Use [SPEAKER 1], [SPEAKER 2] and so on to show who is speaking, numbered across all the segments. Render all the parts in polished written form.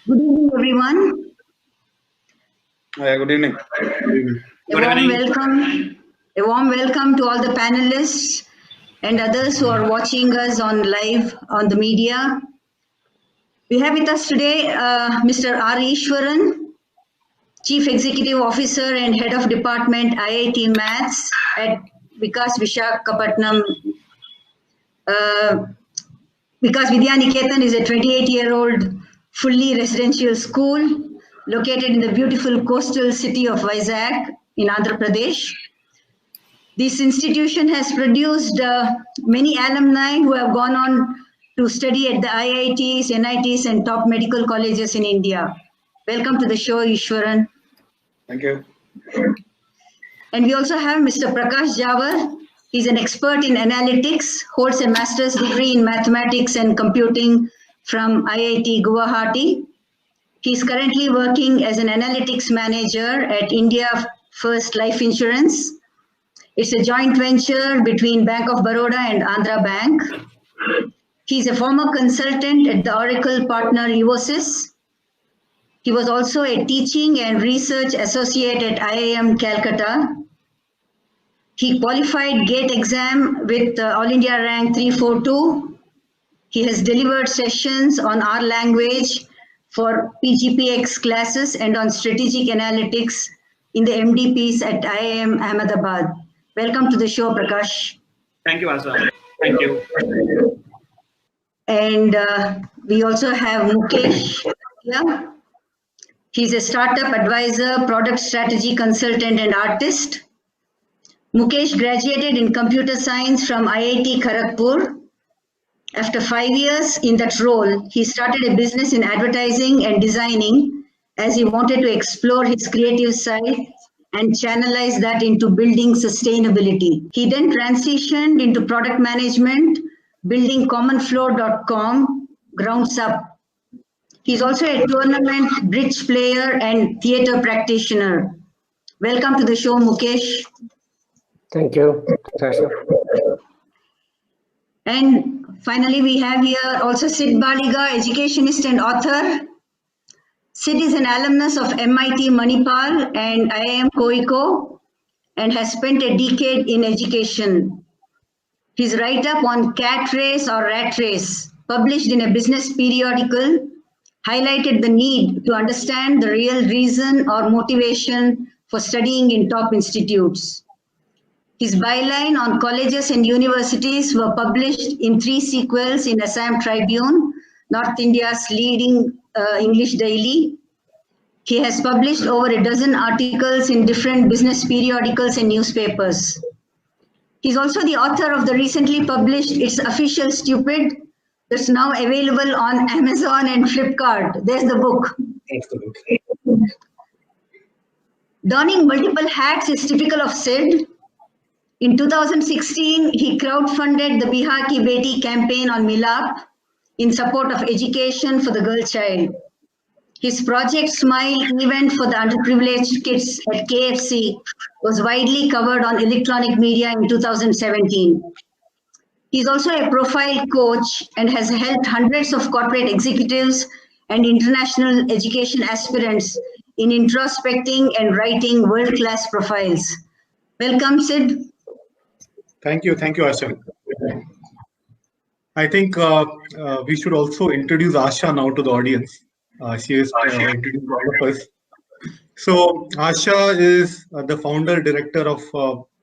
[SPEAKER 1] Good evening, everyone.
[SPEAKER 2] Good evening.
[SPEAKER 1] A warm welcome to all the panelists and others who are watching us on live on the media. We have with us today Mr. R. Ishwaran, Chief Executive Officer and Head of Department IIT Maths at Vikas Vishakhapatnam. Vikas Vidyaniketan is a 28-year-old fully residential school located in the beautiful coastal city of Vizag in Andhra Pradesh. This institution has produced many alumni who have gone on to study at the IITs, NITs, and top medical colleges in India. Welcome to the show, Ishwaran.
[SPEAKER 2] Thank you.
[SPEAKER 1] And we also have Mr. Prakash Jawar. He's an expert in analytics, holds a master's degree in mathematics and computing from IIT Guwahati. He's currently working as an analytics manager at India First Life Insurance. It's a joint venture between Bank of Baroda and Andhra Bank. He's a former consultant at the Oracle partner Evosys. He was also a teaching and research associate at IIM Calcutta. He qualified GATE exam with All India rank 342. He has delivered sessions on R language for PGPX classes and on strategic analytics in the MDPs at IIM Ahmedabad. Welcome to the show, Prakash.
[SPEAKER 3] Thank you, Asa. Thank you.
[SPEAKER 1] And we also have Mukesh here. He's a startup advisor, product strategy consultant, and artist. Mukesh graduated in computer science from IIT Kharagpur. After 5 years in that role, he started a business in advertising and designing as he wanted to explore his creative side and channelize that into building sustainability. He then transitioned into product management, building commonflow.com grounds up. He's also a tournament bridge player and theater practitioner. Welcome to the show, Mukesh.
[SPEAKER 4] Thank you.
[SPEAKER 1] And finally, we have here also Sid Baliga, educationist and author. Sid is an alumnus of MIT Manipal and IIM Koiko and has spent a decade in education. His write-up on cat race or rat race, published in a business periodical, highlighted the need to understand the real reason or motivation for studying in top institutes. His byline on colleges and universities were published in 3 sequels in Assam Tribune, North India's leading English daily. He has published over a dozen articles in different business periodicals and newspapers. He's also the author of the recently published It's Official Stupid, that's now available on Amazon and Flipkart. There's the book.
[SPEAKER 4] That's the book.
[SPEAKER 1] Donning multiple hats is typical of Sid. In 2016, he crowdfunded the Bihar Ki Beti campaign on Milap in support of education for the girl child. His Project Smile event for the underprivileged kids at KFC was widely covered on electronic media in 2017. He's also a profile coach and has helped hundreds of corporate executives and international education aspirants in introspecting and writing world-class profiles. Welcome, Sid.
[SPEAKER 2] Thank you, Asha. I think we should also introduce Asha now to the audience. She is introducing all of us. So Asha is the founder director of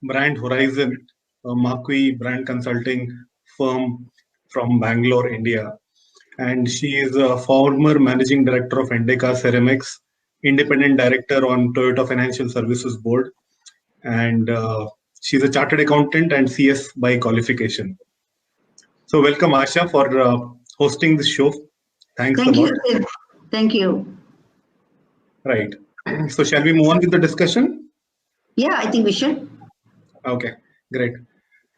[SPEAKER 2] Brand Horizon, a marquee brand consulting firm from Bangalore, India. And she is a former managing director of Endeka Ceramics, independent director on Toyota Financial Services Board, and she's a chartered accountant and CS by qualification. So welcome, Asha, for hosting this show. Thanks a lot.
[SPEAKER 1] Thank you, Sid. Thank you.
[SPEAKER 2] Right. So shall we move on with the discussion?
[SPEAKER 1] Yeah, I think we should.
[SPEAKER 2] Okay, great.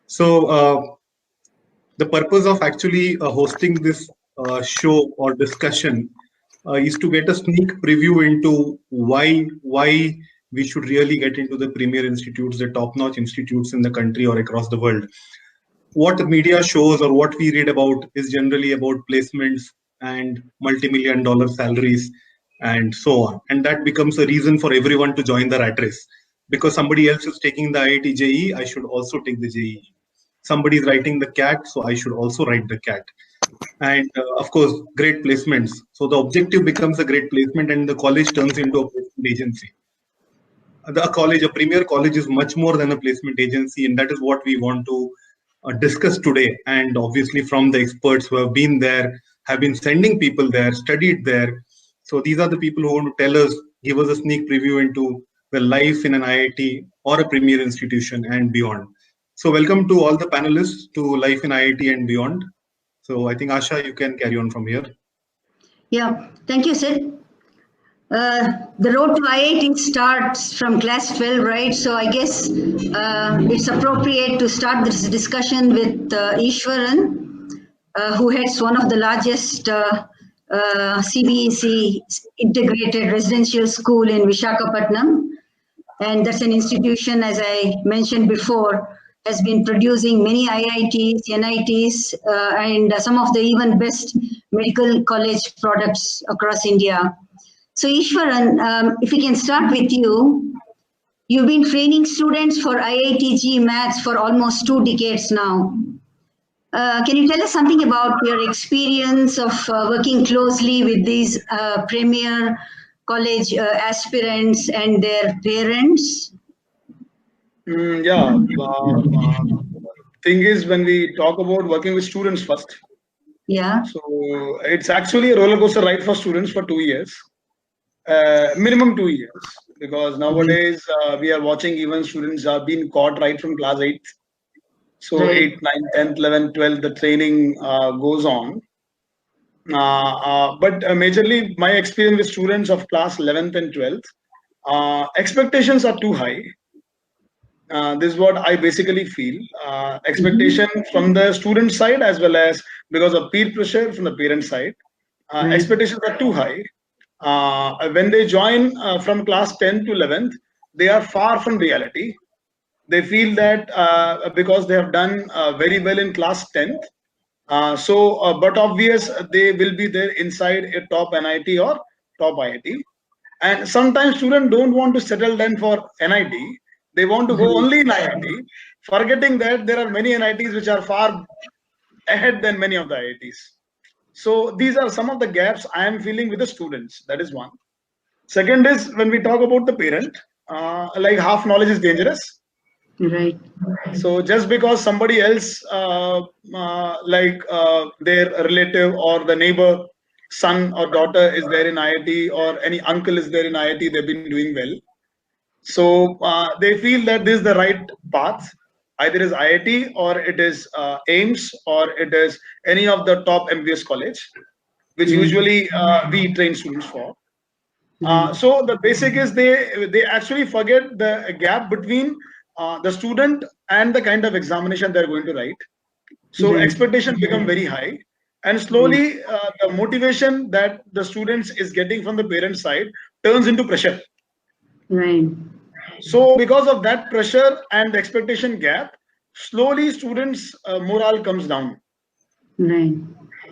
[SPEAKER 2] So the purpose of actually hosting this show or discussion is to get a sneak preview into why we should really get into the premier institutes, the top-notch institutes in the country or across the world. What the media shows or what we read about is generally about placements and multi-million-dollar salaries and so on. And that becomes a reason for everyone to join the rat race. Because somebody else is taking the IIT JEE, I should also take the JEE. Somebody is writing the CAT, so I should also write the CAT. And of course, great placements. So the objective becomes a great placement, and the college turns into a placement agency. A premier college is much more than a placement agency, and that is what we want to discuss today. And obviously, from the experts who have been there, have been sending people there, studied there. So these are the people who want to tell us, give us a sneak preview into the life in an IIT or a premier institution and beyond. So welcome to all the panelists to Life in IIT and Beyond. So I think Asha, you can carry on from here.
[SPEAKER 1] Yeah, thank you, Sid. The road to IIT starts from class 12, right? So I guess it's appropriate to start this discussion with Ishwaran, who heads one of the largest CBSE integrated residential school in Visakhapatnam. And that's an institution, as I mentioned before, has been producing many IITs, NITs, and some of the even best medical college products across India. So Ishwaran, if we can start with you, you've been training students for IIT GMATs for almost 2 decades now. Can you tell us something about your experience of working closely with these premier college aspirants and their parents?
[SPEAKER 5] Thing is, when we talk about working with students first, so it's actually a roller coaster ride for students for 2 years, minimum 2 years, because nowadays we are watching even students are being caught right from class 8. So 8, 9, 10th, 11th, 12th, the training goes on. But majorly, my experience with students of class 11th and 12th, expectations are too high. This is what I basically feel. Expectation from the student side as well as because of peer pressure from the parent side. Expectations are too high. When they join from class 10 to 11th, they are far from reality. They feel that because they have done very well in class 10th, but obvious they will be there inside a top NIT or top IIT. And sometimes students don't want to settle then for NIT. They want to go only in IIT, forgetting that there are many NITs which are far ahead than many of the IITs. So these are some of the gaps I am feeling with the students. That is one. Second is when we talk about the parent, like half knowledge is dangerous.
[SPEAKER 1] Right.
[SPEAKER 5] So just because somebody else, their relative or the neighbor, son or daughter is there in IIT or any uncle is there in IIT, they've been doing well. So they feel that this is the right path. Either is IIT or it is AIMS or it is any of the top MBS college, which usually we train students for. So the basic is they actually forget the gap between the student and the kind of examination they're going to write. So expectations become very high, and slowly the motivation that the students is getting from the parent side turns into pressure.
[SPEAKER 1] Right.
[SPEAKER 5] So because of that pressure and the expectation gap, slowly students' morale comes down.
[SPEAKER 1] Right.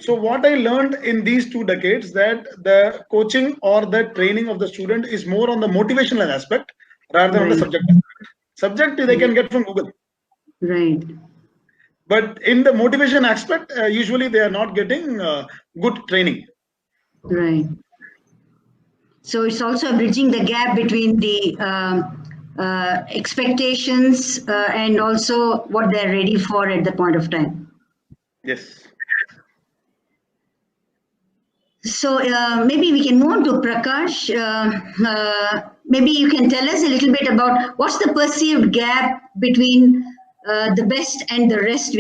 [SPEAKER 5] So what I learned in these 2 decades that the coaching or the training of the student is more on the motivational aspect rather than on the subject aspect. Subject they can get from Google.
[SPEAKER 1] Right.
[SPEAKER 5] But in the motivation aspect, usually they are not getting good training.
[SPEAKER 1] Right. So it's also bridging the gap between the expectations and also what they're ready for at the point of time.
[SPEAKER 5] Yes.
[SPEAKER 1] So maybe we can move on to Prakash. Maybe you can tell us a little bit about what's the perceived gap between the best and the rest,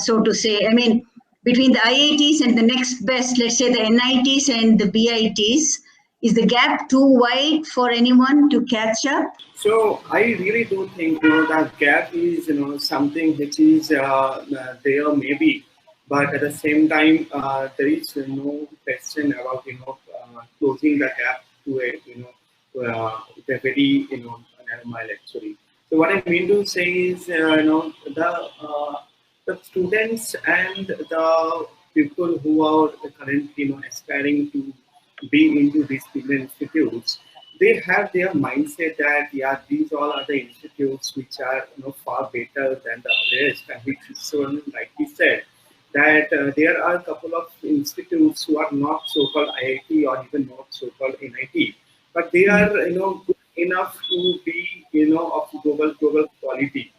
[SPEAKER 1] so to say. I mean, between the IITs and the next best, let's say the NITs and the BITs. Is the gap too wide for anyone to catch up?
[SPEAKER 3] So I really do think that gap is something which is there maybe, but at the same time there is no question about closing the gap to a a very narrow mile actually. So what I mean to say is the students and the people who are currently aspiring to be into these premium institutes, they have their mindset that yeah, these all are the institutes which are far better than the rest, and which is so like we said that there are a couple of institutes who are not so-called IIT or even not so-called NIT, but they are good enough to be of global quality.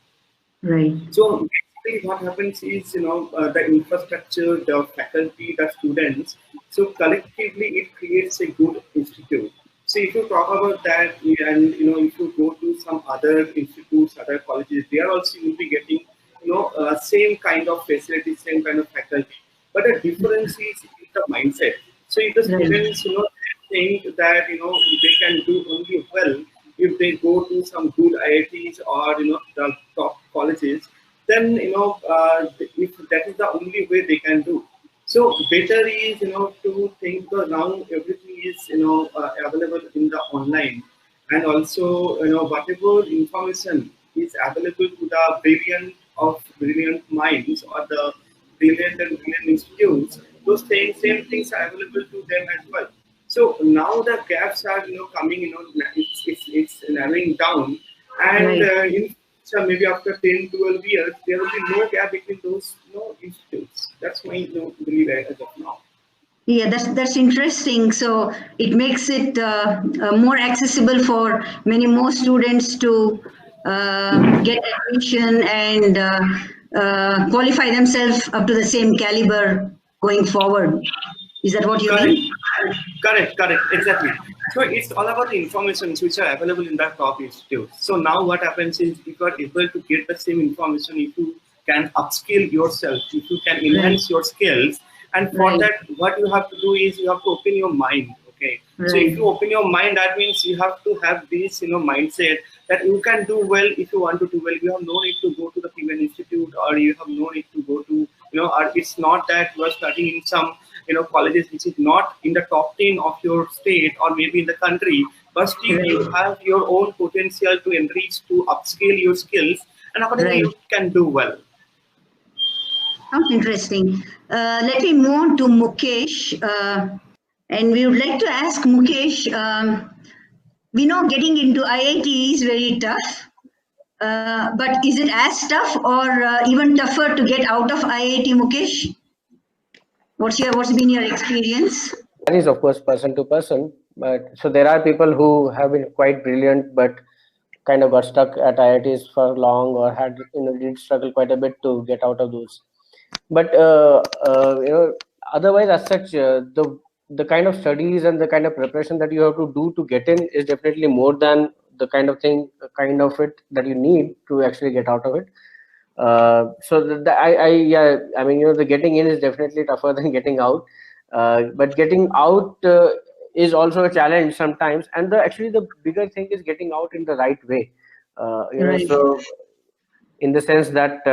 [SPEAKER 1] Right.
[SPEAKER 3] So basically, what happens is, the infrastructure, the faculty, the students. So collectively, it creates a good institute. So if you talk about that, and if you go to some other institutes, other colleges, they are also will be getting, same kind of facilities, same kind of faculty. But the difference is in the mindset. So if the
[SPEAKER 1] Right.
[SPEAKER 3] students, think that they can do only well if they go to some good IITs or the top colleges, then if that is the only way they can do. So better is to think because now everything is available in the online, and also whatever information is available to the brilliant minds or the brilliant institutes, those same things are available to them as well. So now the gaps are coming, it's narrowing down, and
[SPEAKER 1] Right.
[SPEAKER 3] in so maybe after 10, 12 years, there will be no gap between those institutes. That's my belief as of now.
[SPEAKER 1] Yeah, that's interesting. So it makes it more accessible for many more students to get admission and qualify themselves up to the same caliber going forward. Is that what you
[SPEAKER 3] Correct,
[SPEAKER 1] mean?
[SPEAKER 3] correct, exactly. So it's all about the information which are available in the top institute. So now what happens is if you are able to get the same information, if you can upskill yourself, if you can
[SPEAKER 1] Right.
[SPEAKER 3] enhance your skills, and for
[SPEAKER 1] Right.
[SPEAKER 3] that, what you have to do is you have to open your mind. Okay. So if
[SPEAKER 1] Right.
[SPEAKER 3] you open your mind, that means you have to have this, mindset that you can do well if you want to do well. You have no need to go to the premium institute, or you have no need to go to, or it's not that you are studying in some colleges which is not in the top 10 of your state or maybe in the country, but still you
[SPEAKER 1] Right.
[SPEAKER 3] have your own potential to enrich, to upscale your skills, and accordingly
[SPEAKER 1] Right.
[SPEAKER 3] you can do well.
[SPEAKER 1] Sounds interesting. Let me move on to Mukesh. And we would like to ask Mukesh, we know getting into IIT is very tough, but is it as tough or even tougher to get out of IIT, Mukesh? What's been your experience?
[SPEAKER 4] Varies, of course, person to person. But so there are people who have been quite brilliant, but kind of got stuck at IITs for long, or had did struggle quite a bit to get out of those. But otherwise, as such, the kind of studies and the kind of preparation that you have to do to get in is definitely more than the kind of it that you need to actually get out of it. So I mean, the getting in is definitely tougher than getting out, but getting out is also a challenge sometimes. And actually the bigger thing is getting out in the right way.
[SPEAKER 1] Right.
[SPEAKER 4] So in the sense that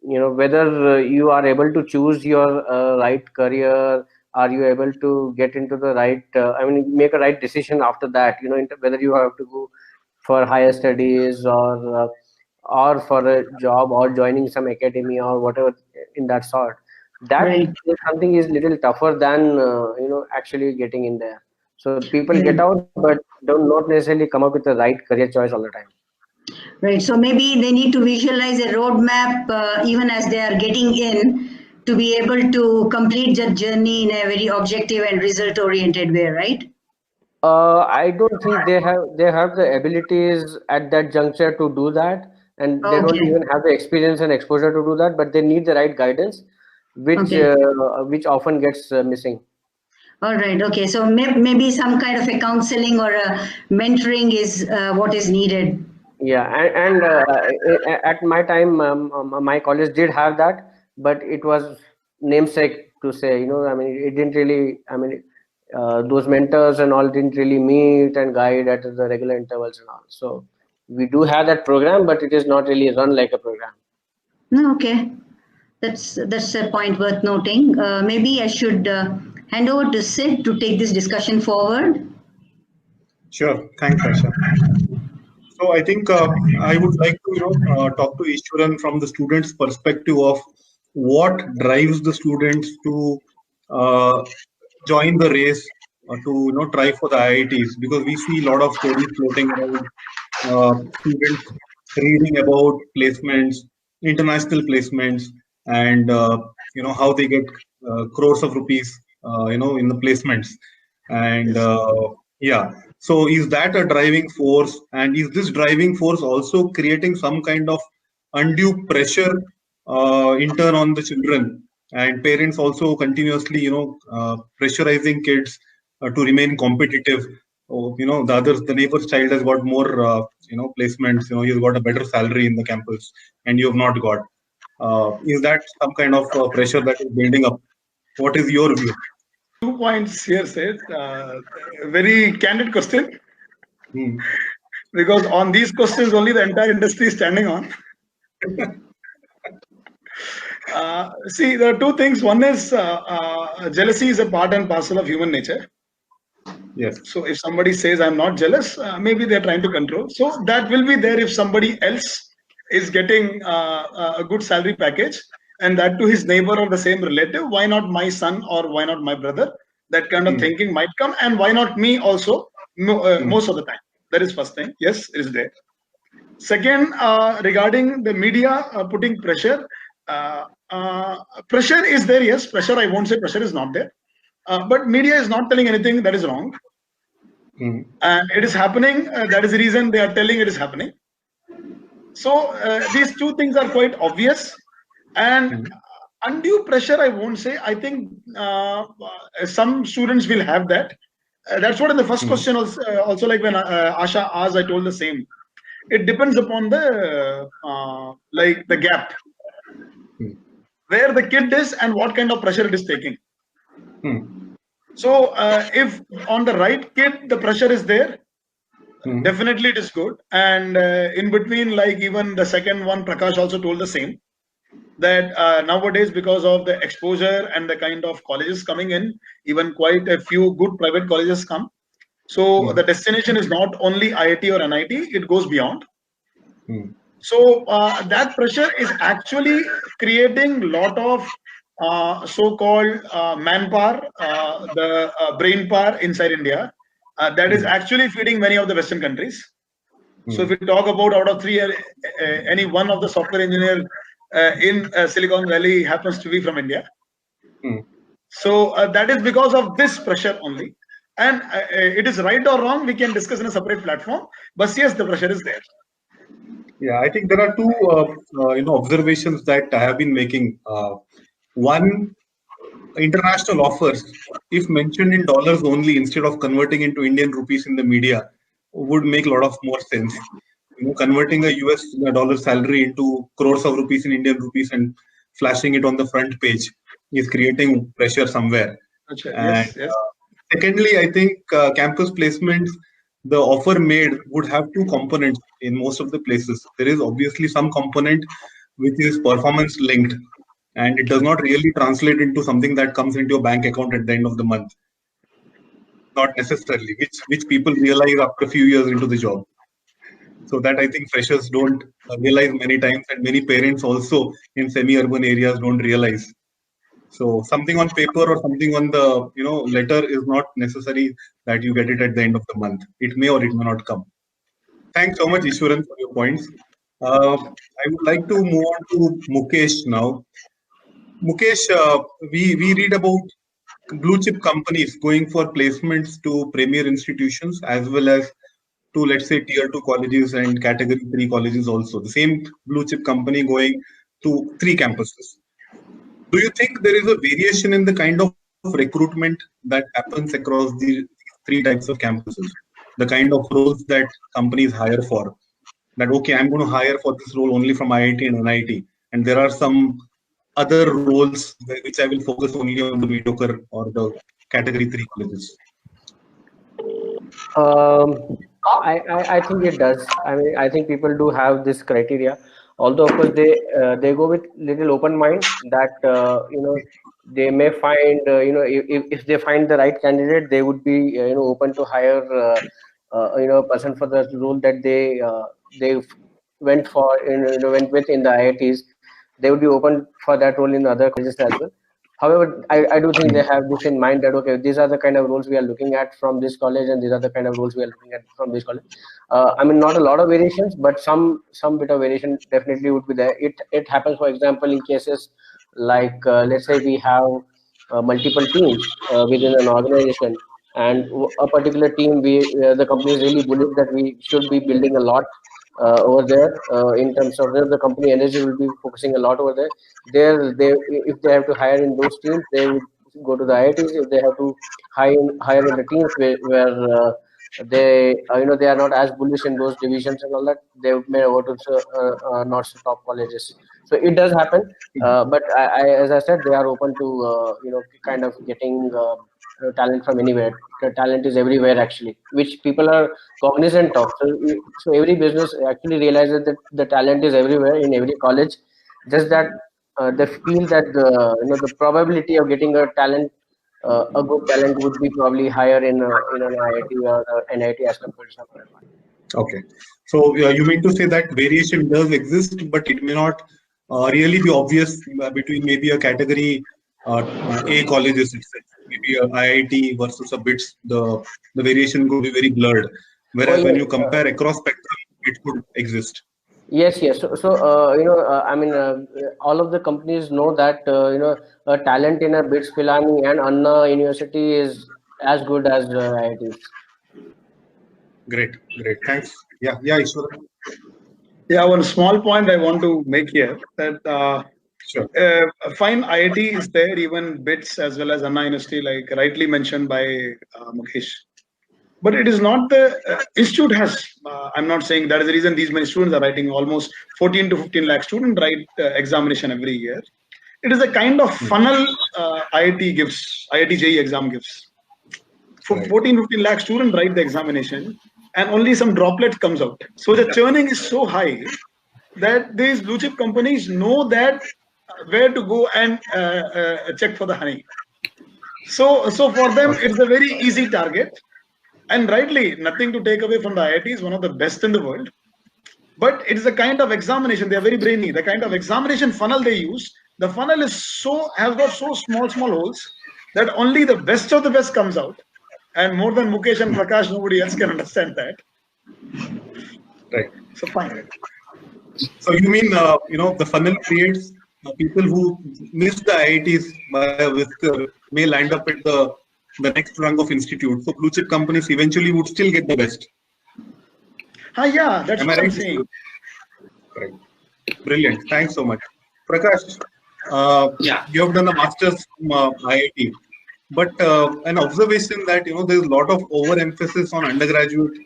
[SPEAKER 4] whether you are able to choose your right career, are you able to get into the right I mean, make a right decision after that, whether you have to go for higher studies, or for a job, or joining some academy or whatever in that sort. That
[SPEAKER 1] Right.
[SPEAKER 4] is something is little tougher than actually getting in there. So people get
[SPEAKER 1] Right.
[SPEAKER 4] out, but don't not necessarily come up with the right career choice all the time.
[SPEAKER 1] Right. So maybe they need to visualize a roadmap even as they are getting in to be able to complete that journey in a very objective and result oriented way, right?
[SPEAKER 4] I don't think they have the abilities at that juncture to do that, and they don't
[SPEAKER 1] Okay.
[SPEAKER 4] even have the experience and exposure to do that. But they need the right guidance,
[SPEAKER 1] Okay.
[SPEAKER 4] which often gets missing.
[SPEAKER 1] All right. Okay. So maybe some kind of a counseling or a mentoring is what is needed.
[SPEAKER 4] Yeah, and at my time, my college did have that, but it was namesake to say. I mean, it didn't really. I mean, those mentors and all didn't really meet and guide at the regular intervals and all. So we do have that program, but it is not really run like a program.
[SPEAKER 1] No. Okay. That's a point worth noting. Maybe I should hand over to Sid to take this discussion forward.
[SPEAKER 2] Sure. Thanks, Asha. So I think I would like to talk to Ishwaran from the student's perspective of what drives the students to join the race to try for the IITs, because we see a lot of stories floating around, students reading about placements, international placements, and how they get crores of rupees in the placements. And
[SPEAKER 5] Yes.
[SPEAKER 2] yeah, so is that a driving force, and is this driving force also creating some kind of undue pressure in turn on the children, and parents also continuously pressurizing kids to remain competitive? Oh, the neighbor's child has got more placements, he's got a better salary in the campus, and you have not got. Is that some kind of pressure that is building up? What is your view?
[SPEAKER 5] 2 points here, said. Very candid question,
[SPEAKER 2] Hmm.
[SPEAKER 5] because on these questions only the entire industry is standing on. See, there are two things. One is jealousy is a part and parcel of human nature.
[SPEAKER 2] Yes.
[SPEAKER 5] So if somebody says I'm not jealous, maybe they're trying to control. So that will be there if somebody else is getting a good salary package, and that to his neighbor or the same relative. Why not my son, or why not my brother? That kind of
[SPEAKER 2] Hmm.
[SPEAKER 5] thinking might come, and why not me also? Most of the time, that is first thing. Yes, it is there. Second, regarding the media putting pressure, uh, pressure is there. Yes, pressure. I won't say pressure is not there, but media is not telling anything that is wrong,
[SPEAKER 2] Hmm.
[SPEAKER 5] and it is happening. That is the reason they are telling it is happening. So these two things are quite obvious, and
[SPEAKER 2] Hmm.
[SPEAKER 5] undue pressure, I won't say. I think some students will have that. That's what in the first
[SPEAKER 2] Hmm.
[SPEAKER 5] question also like when Asha asked, I told the same. It depends upon the like the gap
[SPEAKER 2] Hmm.
[SPEAKER 5] where the kid is and what kind of pressure it is taking.
[SPEAKER 2] Hmm.
[SPEAKER 5] So if on the right kid the pressure is there,
[SPEAKER 2] Hmm.
[SPEAKER 5] definitely it is good. And in between, like even the second one, Prakash also told the same, that nowadays because of the exposure and the kind of colleges coming in, even quite a few good private colleges come. So
[SPEAKER 2] Hmm.
[SPEAKER 5] the destination is not only IIT or NIT, it goes beyond.
[SPEAKER 2] Hmm.
[SPEAKER 5] So that pressure is actually creating a lot of so-called manpower, the brain power inside India, that is
[SPEAKER 2] Hmm.
[SPEAKER 5] actually feeding many of the Western countries. So
[SPEAKER 2] Hmm.
[SPEAKER 5] if we talk about out of three, any one of the software engineer in Silicon Valley happens to be from India.
[SPEAKER 2] Hmm.
[SPEAKER 5] So that is because of this pressure only. And it is right or wrong, we can discuss in a separate platform. But yes, the pressure is there.
[SPEAKER 2] Yeah, I think there are two observations that I have been making. One, international offers, if mentioned in dollars only instead of converting into Indian rupees in the media, would make a lot of more sense. Converting a US dollar salary into crores of rupees in Indian rupees and flashing it on the front page is creating pressure somewhere. And
[SPEAKER 5] Yes, yes.
[SPEAKER 2] secondly, I think campus placements, the offer made would have two components in most of the places. There is obviously some component which is performance linked, and it does not really translate into something that comes into your bank account at the end of the month. Not necessarily, which people realize after a few years into the job. So that I think freshers don't realize many times, and many parents also in semi-urban areas don't realize. So something on paper or something on the letter is not necessary that you get it at the end of the month. It may or it may not come. Thanks so much, Ishwaran, for your points. I would like to move on to Mukesh now. Mukesh, we read about blue chip companies going for placements to premier institutions as well as to, let's say, tier 2 colleges and category 3 colleges also. The same blue chip company going to 3 campuses. Do you think there is a variation in the kind of recruitment that happens across these three types of campuses? The kind of roles that companies hire for? That, okay, I'm going to hire for this role only from IIT and NIT, and there are some other roles which I will focus only on the mediocre or the category 3 colleges.
[SPEAKER 4] Um, I think it does. I mean, I think people do have this criteria. Although, of course, they go with little open mind that they may find if they find the right candidate, they would be open to hire a person for the role that they went for went with in the IITs. They would be open for that role in other colleges as well. However, I do think they have this in mind that, okay, these are the kind of roles we are looking at from this college, and these are the kind of roles we are looking at from this college. I mean, not a lot of variations, but some bit of variation definitely would be there. It happens, for example, in cases like, let's say we have multiple teams within an organization, and a particular team, the company is really bullish that we should be building a lot over there, in terms of the company energy will be focusing a lot over there. They, if they have to hire in those teams, they would go to the IITs. If they have to hire in the teams where they they are not as bullish in those divisions and all that, they may go to not so top colleges. So it does happen, but as I said, they are open to kind of getting talent from anywhere. The talent is everywhere actually, which people are cognizant of. So every business actually realizes that the talent is everywhere in every college. Just that they feel that the probability of getting a good talent would be probably higher in an IIT or NIT as compared to some other one.
[SPEAKER 2] Okay. So you mean to say that variation does exist, but it may not really be obvious between maybe a category A colleges itself, maybe a IIT versus a BITS, the variation could be very blurred.
[SPEAKER 4] Oh
[SPEAKER 2] Whereas when
[SPEAKER 4] yes,
[SPEAKER 2] you compare across spectrum, it could exist.
[SPEAKER 4] yes. I mean, all of the companies know that talent in a BITS, Pilani, and Anna University is as good as IITs.
[SPEAKER 2] Great, great. Thanks. Yeah, Ishwar.
[SPEAKER 5] Yeah, one small point I want to make here that
[SPEAKER 2] Sure.
[SPEAKER 5] fine IIT is there, even BITS as well as Anna University, like rightly mentioned by Mukesh. But it is not the institute has. I'm not saying that is the reason these many students are writing. Almost 14 to 15 lakh students write examination every year. It is a kind of funnel IIT gives, IIT JEE exam gives. For 14, 15 lakh students write the examination, and only some droplets comes out. So the churning is so high that these blue chip companies know that where to go and check for the honey. So for them, it's a very easy target. And rightly, nothing to take away from the IIT, is one of the best in the world. But it is a kind of examination. They are very brainy. The kind of examination funnel they use, the funnel has got so small holes that only the best of the best comes out. And more than Mukesh and Prakash, nobody else can understand that.
[SPEAKER 2] Right.
[SPEAKER 5] So fine.
[SPEAKER 2] So you mean the funnel creates people who miss the IITs by a whisker may land up at the next rung of institute. So blue chip companies eventually would still get the best.
[SPEAKER 5] Yeah, that's
[SPEAKER 2] Am
[SPEAKER 5] what
[SPEAKER 2] I
[SPEAKER 5] I'm
[SPEAKER 2] right?
[SPEAKER 5] saying.
[SPEAKER 2] Correct. Brilliant. Thanks so much. Prakash, you have done a master's from IIT, but an observation that there's a lot of overemphasis on undergraduate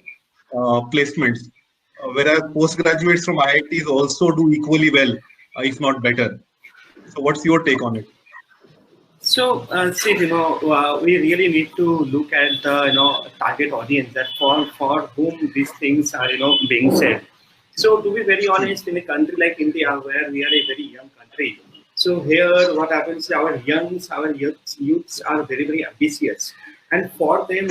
[SPEAKER 2] placements, whereas postgraduates from IITs also do equally well, if not better. So what's your take on it?
[SPEAKER 3] So, Sid, we really need to look at the target audience, that for whom these things are being said. So, to be very honest, in a country like India, where we are a very young country, so here what happens? Our youths are very ambitious, and for them,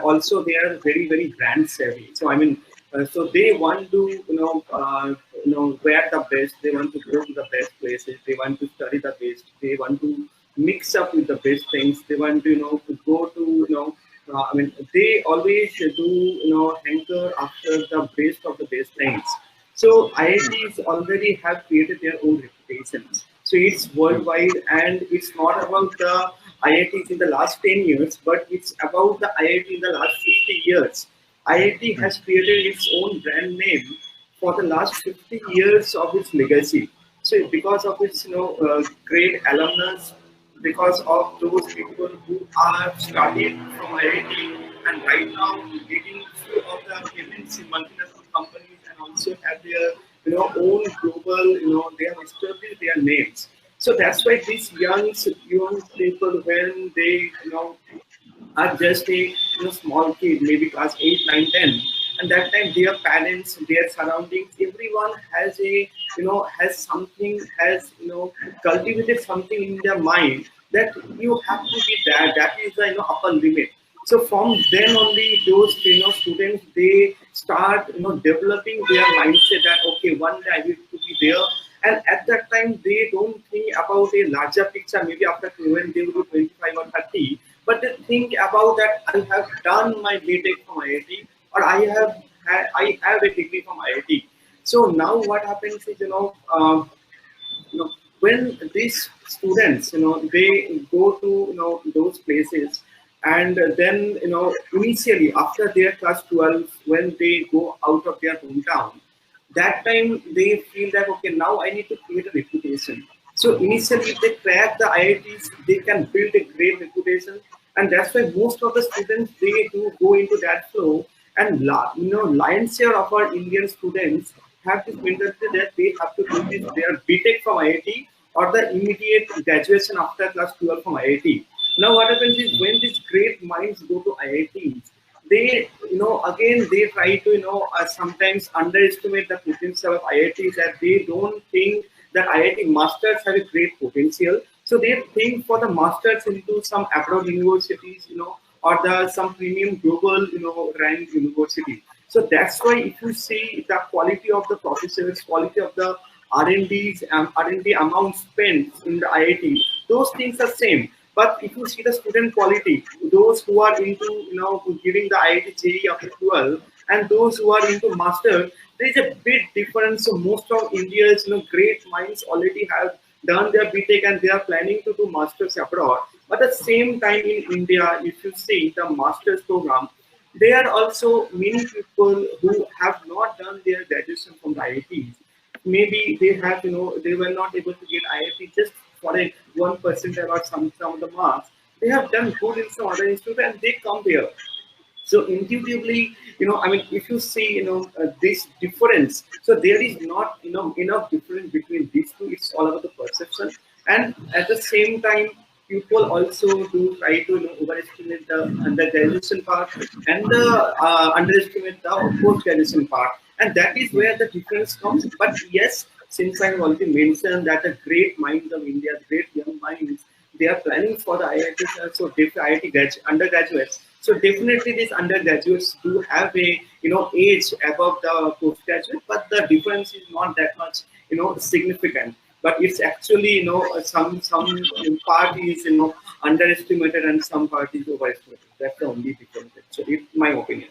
[SPEAKER 3] also they are very brand savvy. So I mean, so they want to wear the best. They want to go to the best places. They want to study the best. They want to mix up with the best things. They want to to go to I mean, they always do hanker after the best of the best things. So IITs already have created their own reputations. So it's worldwide, and it's not about the IITs in the last 10 years, but it's about the IIT in the last 50 years. IIT has created its own brand name for the last 50 years of its legacy. So because of its great alumnus, because of those people who are studied from IIT and right now getting few of the MNC multinational companies and also have their own global they have established their names. So that's why these young people, when they are just a small kid, maybe class 8, 9, 10, and that time their parents, their surroundings, everyone has a has something, has cultivated something in their mind that you have to be that. That is the upper limit. So from then only, those students, they start developing their mindset that okay, one day I will to be there, And at that time, they don't think about a larger picture, maybe after when they will be 25 or 30, but they think about that I have done my BTech from IIT, or I have a degree from IIT. So now what happens is, you know, when these students, they go to, those places, and then, initially after their class 12, when they go out of their hometown, that time they feel that, okay, now I need to create a reputation. So initially, if they crack the IITs, they can build a great reputation, and that's why most of the students, they do go into that flow. And lion's share of our Indian students have this mentality that they have to do this their BTech from IIT, or the immediate graduation after class 12 from IIT. Now what happens is, when these great minds go to IITs, they, again they try to, sometimes underestimate the potential of IITs, that they don't think that IIT masters have a great potential. So they think for the masters into some abroad universities, or the some premium global, ranked university. So that's why if you see the quality of the professors, quality of the R&Ds, R&D amount spent in the IIT, those things are same. But if you see the student quality, those who are into, giving the IIT JEE after 12, and those who are into master, there is a big difference. So most of India's, great minds already have done their BTech, and they are planning to do masters abroad. But at the same time, in India, if you see the master's program, there are also many people who have not done their graduation from the IITs. Maybe they have, they were not able to get IIT just for a 1% or some of the marks. They have done good in some other institute, and they come here. So intuitively, I mean, if you see, this difference, so there is not, enough difference between these two. It's all about the perception. And at the same time, people also do try to, overestimate the undergraduation part, and the underestimate the post-graduation part. And that is where the difference comes. But yes, since I have already mentioned that the great minds of India, great young minds, they are planning for the IITs, so IIT undergraduates. So definitely these undergraduates do have a, age above the postgraduate, but the difference is not that much, significant. But it's actually, some part is, underestimated, and some part is overestimated. That's the only difference. So it's my opinion.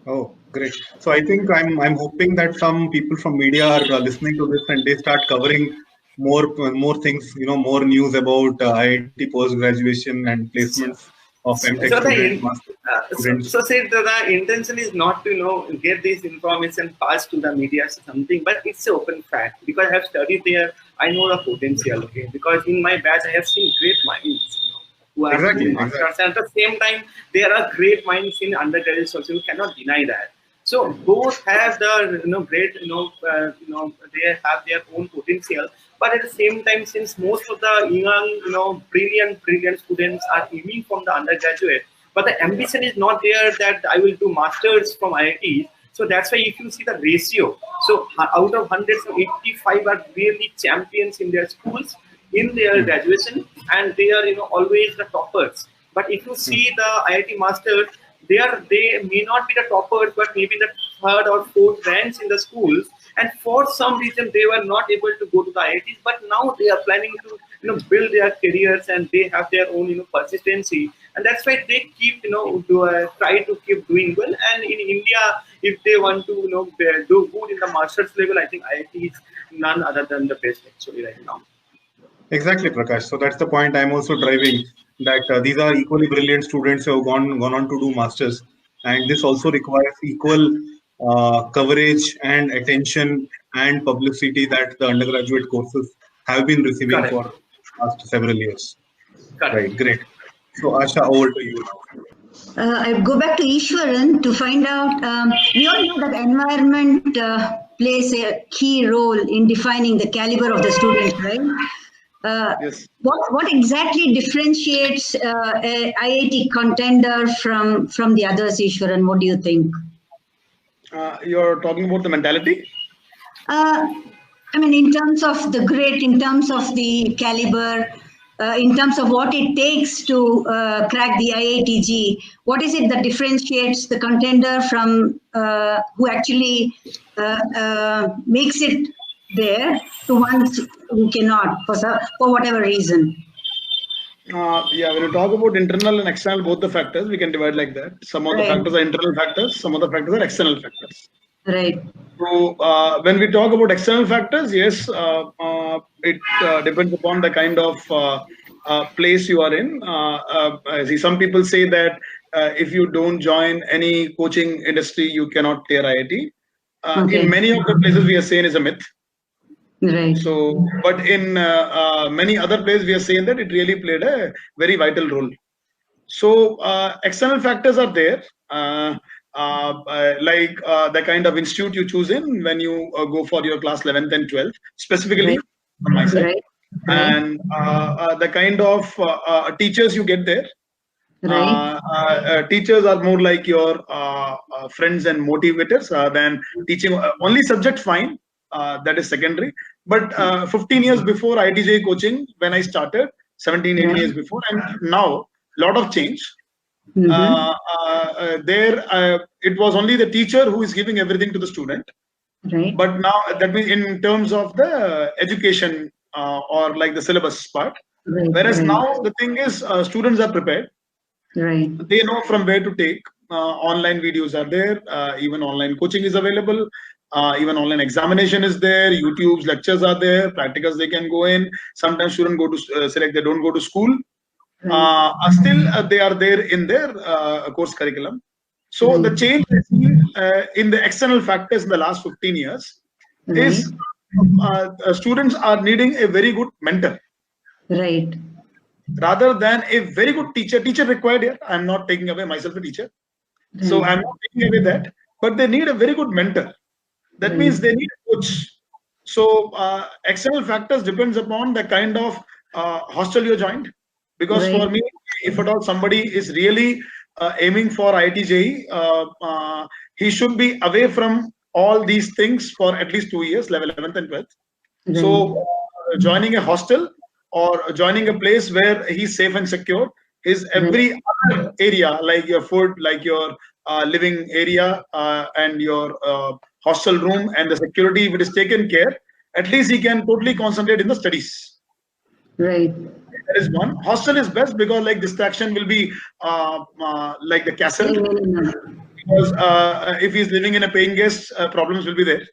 [SPEAKER 2] Oh, great. So I think I'm hoping that some people from media are listening to this, and they start covering more things, more news about IIT post graduation and placements of MTech
[SPEAKER 3] So
[SPEAKER 2] students, master students.
[SPEAKER 3] say the intention is not to, get this information passed to the media or something, but it's an open fact, because I have studied there. I know the potential. Okay, because in my batch I have seen great minds, who are doing masters.
[SPEAKER 2] Exactly.
[SPEAKER 3] And at the same time, there are great minds in undergraduate also. You cannot deny that. So both have the, great, they have their own potential. But at the same time, since most of the young, brilliant students are aiming from the undergraduate, but the ambition is not there that I will do masters from IIT. So that's why if you see the ratio, so out of hundreds, 85 are really champions in their schools, in their graduation, and they are, always the toppers. But if you see the IIT masters, they may not be the toppers, but maybe the third or fourth ranks in the schools. And for some reason, they were not able to go to the IITs, but now they are planning to, build their careers, and they have their own, persistency, and that's why they keep, try to keep doing well. And in India, if they want to, do good in the master's level, I think IIT is none other than the best actually right now.
[SPEAKER 2] Exactly, Prakash. So that's the point I'm also driving, that these are equally brilliant students who have gone on to do masters, and this also requires equal coverage and attention and publicity that the undergraduate courses have been receiving
[SPEAKER 3] Correct.
[SPEAKER 2] for last several years.
[SPEAKER 3] Correct.
[SPEAKER 2] Right, great. So Asha, over to you now.
[SPEAKER 1] I go back to Ishwaran to find out. We all know that environment plays a key role in defining the caliber of the student, right?
[SPEAKER 5] Yes.
[SPEAKER 1] What exactly differentiates a IIT contender from the others, Ishwaran? What do you think?
[SPEAKER 5] You're talking about the mentality?
[SPEAKER 1] I mean, in terms of the grit, in terms of the caliber, in terms of what it takes to crack the IITG, what is it that differentiates the contender from who actually makes it there to ones who cannot for whatever reason?
[SPEAKER 5] Yeah, when you talk about internal and external, both the factors, we can divide like that. Some of the
[SPEAKER 1] Right.
[SPEAKER 5] factors are internal factors, some of the factors are external factors.
[SPEAKER 1] Right.
[SPEAKER 5] So when we talk about external factors, yes, it depends upon the kind of place you are in. See, some people say that if you don't join any coaching industry, you cannot clear IIT.
[SPEAKER 1] Okay.
[SPEAKER 5] In many of the places, we are saying is a myth.
[SPEAKER 1] Right.
[SPEAKER 5] So, but in many other places, we are saying that it really played a very vital role. So, external factors are there, like the kind of institute you choose in when you go for your class 11th and 12th, specifically
[SPEAKER 1] Right.
[SPEAKER 5] on my side,
[SPEAKER 1] Right. Right.
[SPEAKER 5] and the kind of teachers you get there.
[SPEAKER 1] Right.
[SPEAKER 5] Teachers are more like your friends and motivators than teaching only subject fine, that is secondary, but 15 years before ITJ coaching when I started, 17 18
[SPEAKER 1] Right.
[SPEAKER 5] years before, and now lot of change. There it was only the teacher who is giving everything to the student,
[SPEAKER 1] Right.
[SPEAKER 5] but now that means in terms of the education or like the syllabus part,
[SPEAKER 1] Right.
[SPEAKER 5] whereas
[SPEAKER 1] Right.
[SPEAKER 5] now the thing is students are prepared.
[SPEAKER 1] Right.
[SPEAKER 5] They know from where to take. Online videos are there. Even online coaching is available. Even online examination is there. YouTube's lectures are there. Practicals they can go in. Sometimes students go to select they don't go to school.
[SPEAKER 1] Right.
[SPEAKER 5] Still, they are there in their course curriculum. So the
[SPEAKER 1] Right.
[SPEAKER 5] change I've seen, in the external factors in the last 15 years is students are needing a very good mentor
[SPEAKER 1] Right.
[SPEAKER 5] rather than a very good teacher. Teacher required here. I'm not taking away myself a teacher. So
[SPEAKER 1] Right.
[SPEAKER 5] I'm not taking away that, but they need a very good mentor. That means they need a coach. So external factors depends upon the kind of hostel you joined. Because for
[SPEAKER 1] Right.
[SPEAKER 5] me, if at all somebody is really aiming for IIT he should be away from all these things for at least 2 years, level 11th and 12th. So joining a hostel or joining a place where he's safe and secure is every other area, like your food, like your living area and your hostel room and the security, if it is taken care, at least he can totally concentrate in the studies.
[SPEAKER 1] Right.
[SPEAKER 5] That is one. Hostel is best because like distraction will be like the castle. Because if he's living in a paying guest, problems will be there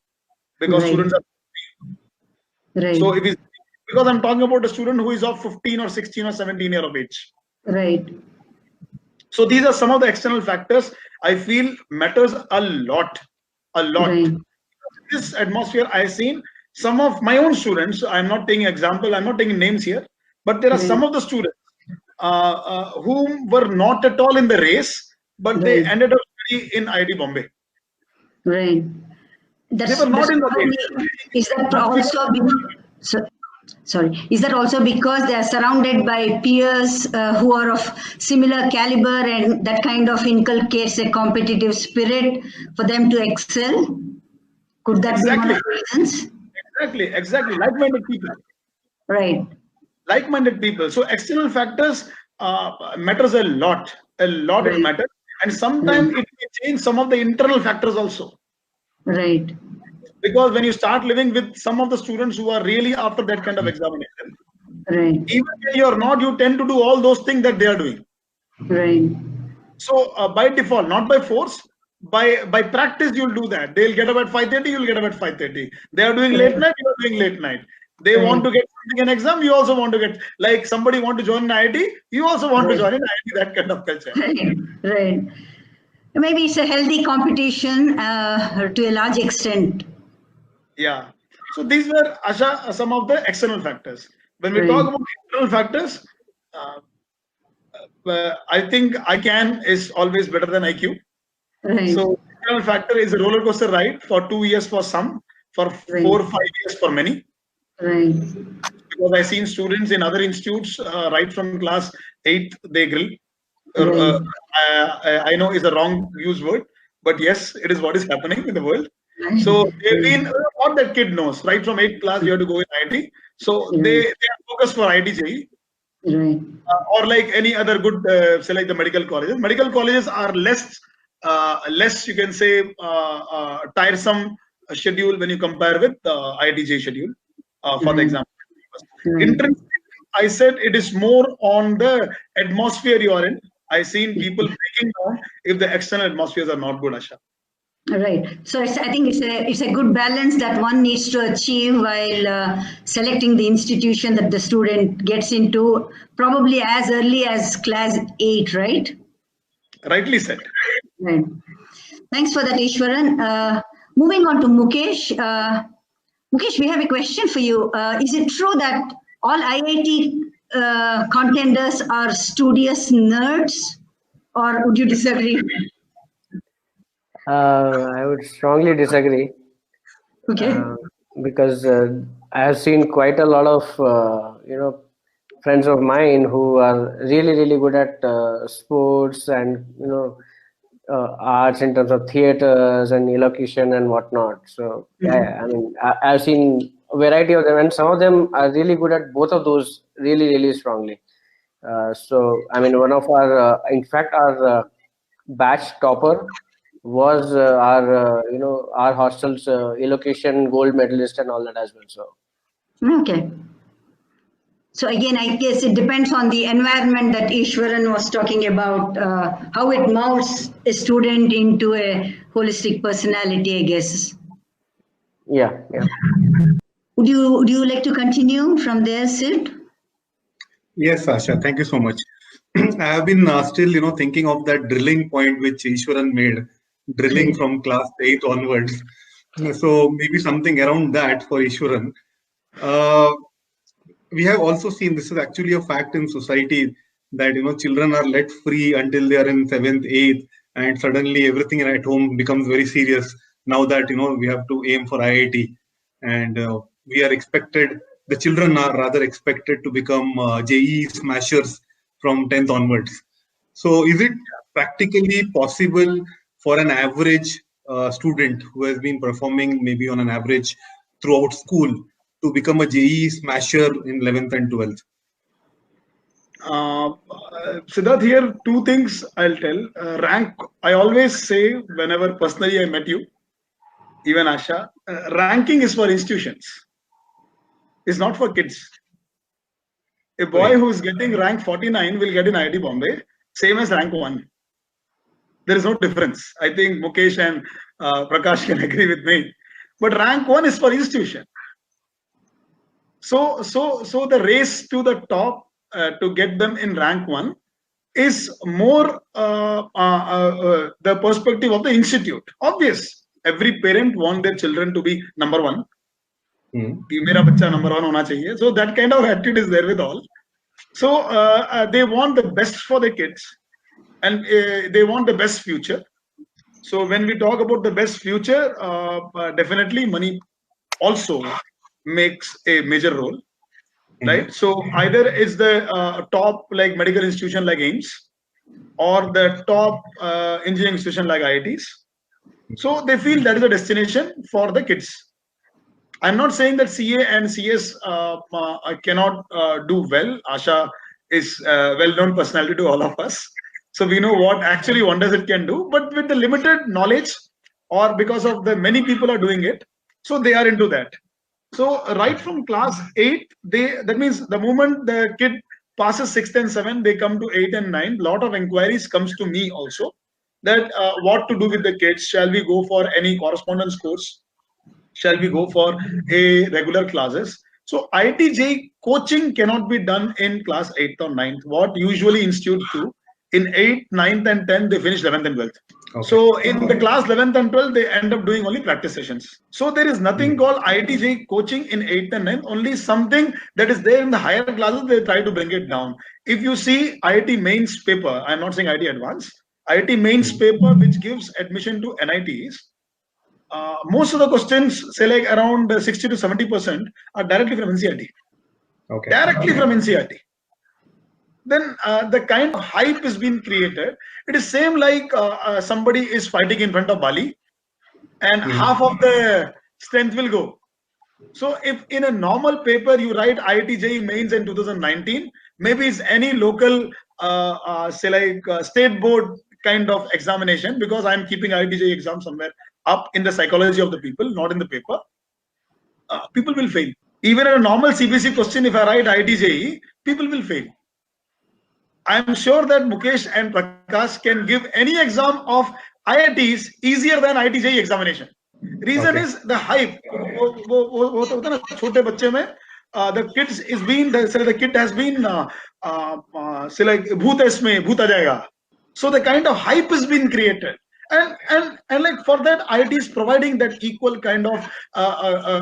[SPEAKER 5] because students are.
[SPEAKER 1] Right.
[SPEAKER 5] So if he's, because I'm talking about a student who is of 15 or 16 or 17 year of age.
[SPEAKER 1] Right.
[SPEAKER 5] So these are some of the external factors I feel matters a lot, a lot.
[SPEAKER 1] Right.
[SPEAKER 5] This atmosphere I've seen some of my own students. I'm not taking example. I'm not taking names here, but there are some of the students whom were not at all in the race, but they ended up in IIT Bombay.
[SPEAKER 1] Right.
[SPEAKER 5] They were not in the race.
[SPEAKER 1] Is that also sorry? Is that also because they are surrounded by peers who are of similar caliber, and that kind of inculcates a competitive spirit for them to excel? Could that be one of the reasons?
[SPEAKER 5] Exactly. Like-minded people.
[SPEAKER 1] Right.
[SPEAKER 5] Like-minded people. So external factors matters a lot. A lot it matters, and sometimes it may change some of the internal factors also.
[SPEAKER 1] Right.
[SPEAKER 5] Because when you start living with some of the students who are really after that kind of examination,
[SPEAKER 1] right,
[SPEAKER 5] even when you're not, you tend to do all those things that they are doing.
[SPEAKER 1] Right.
[SPEAKER 5] So by default, not by force, by practice, you'll do that. They'll get up at 5:30, you'll get up at 5:30. They are doing late night, you're doing late night. They want to get something in exam, you also want to get, like somebody want to join an IIT, you also want to join an IIT, that kind of culture.
[SPEAKER 1] Right. Maybe it's a healthy competition to a large extent.
[SPEAKER 5] Yeah. So these were, Asha, some of the external factors. When we talk about internal factors, I think ICANN is always better than IQ.
[SPEAKER 1] Right.
[SPEAKER 5] So internal factor is a roller coaster ride for 2 years for some, for 4 or 5 years for many.
[SPEAKER 1] Right.
[SPEAKER 5] Because I've seen students in other institutes right from class 8, they grill. I know it's a wrong use word, but yes, it is what is happening in the world. So they've been, what that kid knows, right from 8th class, you have to go in IIT. So they are focused for IIT
[SPEAKER 1] Right.
[SPEAKER 5] or like any other good, say like the medical colleges. Medical colleges are less you can say, tiresome schedule when you compare with the IIT schedule for the exam. Intrinsic, I said it is more on the atmosphere you are in. I seen people breaking down if the external atmospheres are not good, Asha.
[SPEAKER 1] Right. So I think it's a good balance that one needs to achieve while selecting the institution that the student gets into, probably as early as class 8, right?
[SPEAKER 5] Rightly said.
[SPEAKER 1] Right. Thanks for that, Ishwaran. Moving on to Mukesh. Mukesh, we have a question for you. Is it true that all IIT contenders are studious nerds, or would you disagree?
[SPEAKER 4] I would strongly disagree.
[SPEAKER 1] Okay.
[SPEAKER 4] Because I have seen quite a lot of friends of mine who are really good at sports and arts in terms of theaters and elocution and whatnot. So yeah, I mean I've seen a variety of them, and some of them are really good at both of those really strongly. So I mean, one of our in fact our batch topper was our hostel's elocution gold medalist and all that as well. So
[SPEAKER 1] Okay. So again, I guess it depends on the environment that Ishwaran was talking about, how it molds a student into a holistic personality, I guess.
[SPEAKER 4] yeah.
[SPEAKER 1] Would you like to continue from there, Sid?
[SPEAKER 2] Yes, Asha, thank you so much. I have been still, thinking of that drilling point which Ishwaran made, drilling from class 8 onwards. So maybe something around that for Ishwaran. We have also seen this is actually a fact in society that children are let free until they are in 7th, 8th, and suddenly everything at home becomes very serious. Now that we have to aim for IIT, and we are expected. The children are rather expected to become JEE smashers from 10th onwards. So, is it practically possible for an average student who has been performing maybe on an average throughout school to become a JEE smasher in 11th and 12th?
[SPEAKER 5] Siddharth, here two things I'll tell. Rank, I always say whenever personally I met you, even Asha, ranking is for institutions. It's not for kids. A boy
[SPEAKER 2] Right.
[SPEAKER 5] who is getting rank 49 will get in IIT Bombay, same as rank 1. There is no difference. I think Mukesh and Prakash can agree with me. But rank 1 is for institution. So the race to the top to get them in rank 1 is more the perspective of the institute. Obvious. Every parent wants their children to be number 1. मेरा बच्चा number 1 होना चाहिए. So that kind of attitude is there with all. So they want the best for the kids, and they want the best future. So when we talk about the best future, definitely money also makes a major role, right? So either it's the top like medical institution like AIIMS, or the top engineering institution like IITs. So they feel that is a destination for the kids. I'm not saying that CA and CS cannot do well. Asha is a well-known personality to all of us. So we know what actually wonders it can do, but with the limited knowledge, or because of the many people are doing it, so they are into that. So right from class 8, that means the moment the kid passes 6th and 7th, they come to 8 and 9. Lot of inquiries comes to me also that what to do with the kids. Shall we go for any correspondence course? Shall we go for a regular classes? So IIT coaching cannot be done in class 8th or 9th. What usually institutes do in 8th, 9th and 10th, they finish 11th and 12th. Okay. So in the class 11th and 12th, they end up doing only practice sessions. So there is nothing called IIT coaching in 8th and 9th, only something that is there in the higher classes, they try to bring it down. If you see IIT mains paper, I'm not saying IIT advanced, IIT mains paper which gives admission to NITs, most of the questions, say like around 60 to 70%, are directly from NCERT. Okay. Directly from NCERT. Then the kind of hype is being created. It is same like somebody is fighting in front of Bali, and half of the strength will go. So if in a normal paper you write IIT JEE mains in 2019, maybe it's any local, say like state board kind of examination, because I'm keeping IIT JEE exam somewhere up in the psychology of the people, not in the paper, people will fail. Even in a normal CBSE question, if I write IIT JEE, people will fail. I am sure that Mukesh and Prakash can give any exam of IITs easier than IIT JEE examination. Reason is the hype. वो तो होता है ना छोटे बच्चे में the kids is being the kid has been say like भूत है इसमें भूत आ जाएगा. So the kind of hype is being created. And like for that, IIT is providing that equal kind of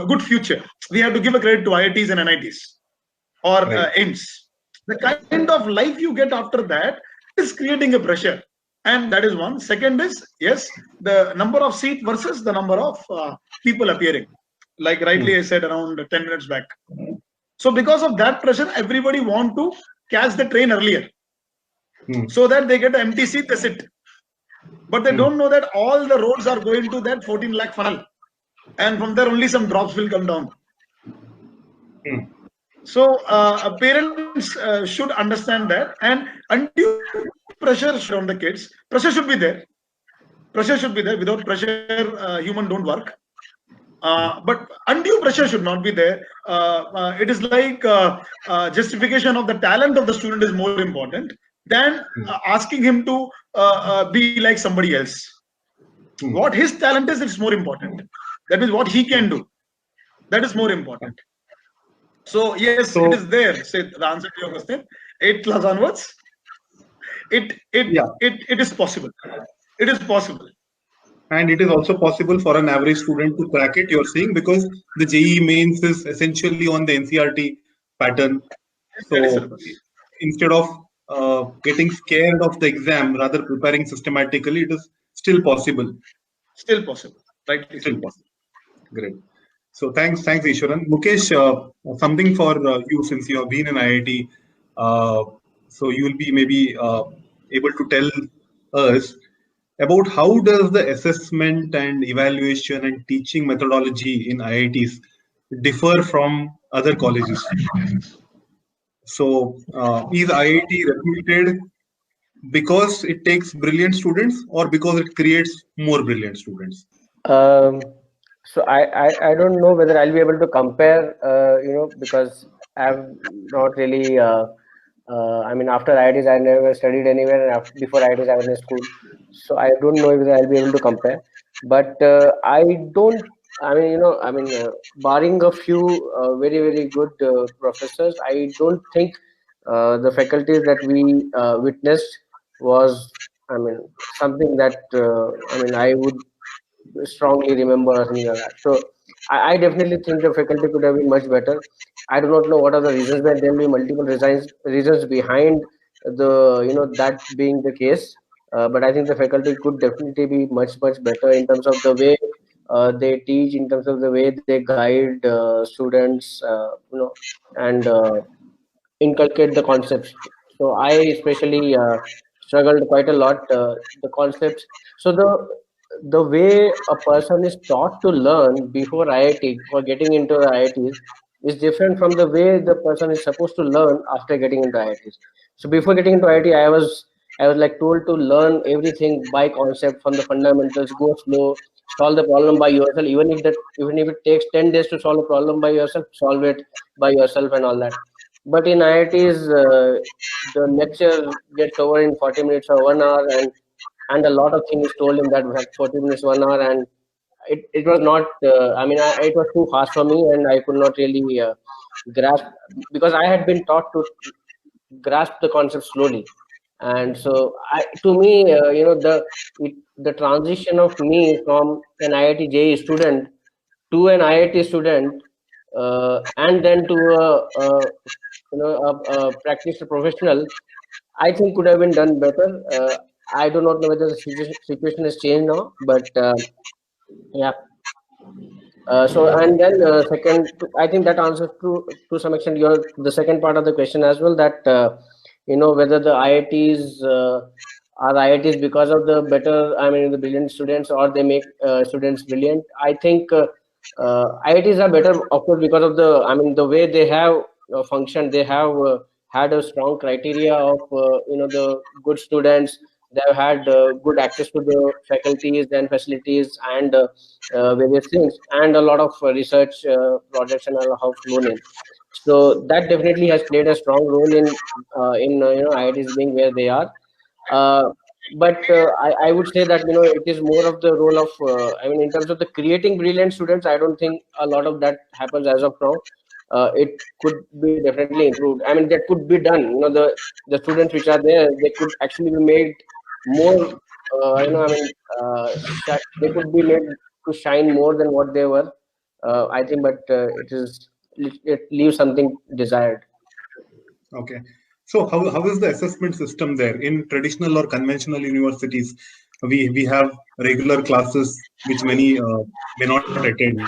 [SPEAKER 5] good future. We have to give a credit to IITs and NITs or AIMS. The kind of life you get after that is creating a pressure, and that is one. Second is, yes, the number of seat versus the number of people appearing, like rightly I said around 10 minutes back. So because of that pressure, everybody want to catch the train earlier, so that they get an empty seat, they sit. But they don't know that all the roads are going to that 14 lakh funnel, and from there only some drops will come down. So parents should understand that, and undue pressure on the kids. Pressure should be there. Pressure should be there. Without pressure, human don't work. But undue pressure should not be there. It is like justification of the talent of the student is more important than asking him to be like somebody else. What his talent is, it's more important. That is what he can do. That is more important. So yes, it is there. Say the answer to your question. 8 class onwards, it is possible. It is possible.
[SPEAKER 2] And it is also possible for an average student to crack it, you're saying, because the JEE mains is essentially on the NCERT pattern. So instead of getting scared of the exam, rather preparing systematically, it is still possible.
[SPEAKER 5] Still possible. Right?
[SPEAKER 2] Still possible. Great. So thanks, Ishwaran. Mukesh, something for you, since you have been in IIT. So you will be maybe able to tell us about how does the assessment and evaluation and teaching methodology in IITs differ from other colleges. So is IIT reputed because it takes brilliant students or because it creates more brilliant students?
[SPEAKER 4] So I don't know whether I'll be able to compare, because I've not really, I mean, after IITs, I never studied anywhere, and before IITs, I was in school. So I don't know whether I'll be able to compare. But barring a few very, very good professors, I don't think the faculties that we witnessed was, something that, I would strongly remember or something like that. So I definitely think the faculty could have been much better. I do not know what are the reasons, but there will be multiple reasons behind that being the case. But I think the faculty could definitely be much better in terms of the way they teach, in terms of the way they guide students, and inculcate the concepts. So I especially struggled quite a lot the concepts. So the way a person is taught to learn before IIT, for getting into the IITs, is different from the way the person is supposed to learn after getting into IITs. So before getting into IIT, I was like told to learn everything by concept from the fundamentals, go slow, solve the problem by yourself. Even if it takes 10 days to solve a problem by yourself, solve it by yourself and all that. But in IITs, the lecture gets over in 40 minutes or 1 hour, and a lot of things is told in that 40 minutes, 1 hour, and it was not. It was too fast for me, and I could not really grasp, because I had been taught to grasp the concept slowly. And so, to me, the transition of me from an IIT JEE student to an IIT student, and then to a practitioner professional, I think could have been done better. I do not know whether the situation has changed now, but yeah. So, and then second, I think that answers to some extent the second part of the question as well, that whether the IITs are IITs because of the the brilliant students, or they make students brilliant. I think IITs are better, of course, because of the way they have functioned. They have had a strong criteria of the good students, They have had good access to the faculties and facilities and various things, and a lot of research projects and all have flown in. So that definitely has played a strong role in IITs being where they are. Uh, but I would say that it is more of the role of I mean, in terms of the creating brilliant students, I don't think a lot of that happens as of now. It could be definitely improved. I mean, that could be done. The students which are there, they could actually be made more. I mean, they could be made to shine more than what they were. I think, but it leaves something desired.
[SPEAKER 2] Okay. So how is the assessment system there in traditional or conventional universities? We have regular classes which many may not attend,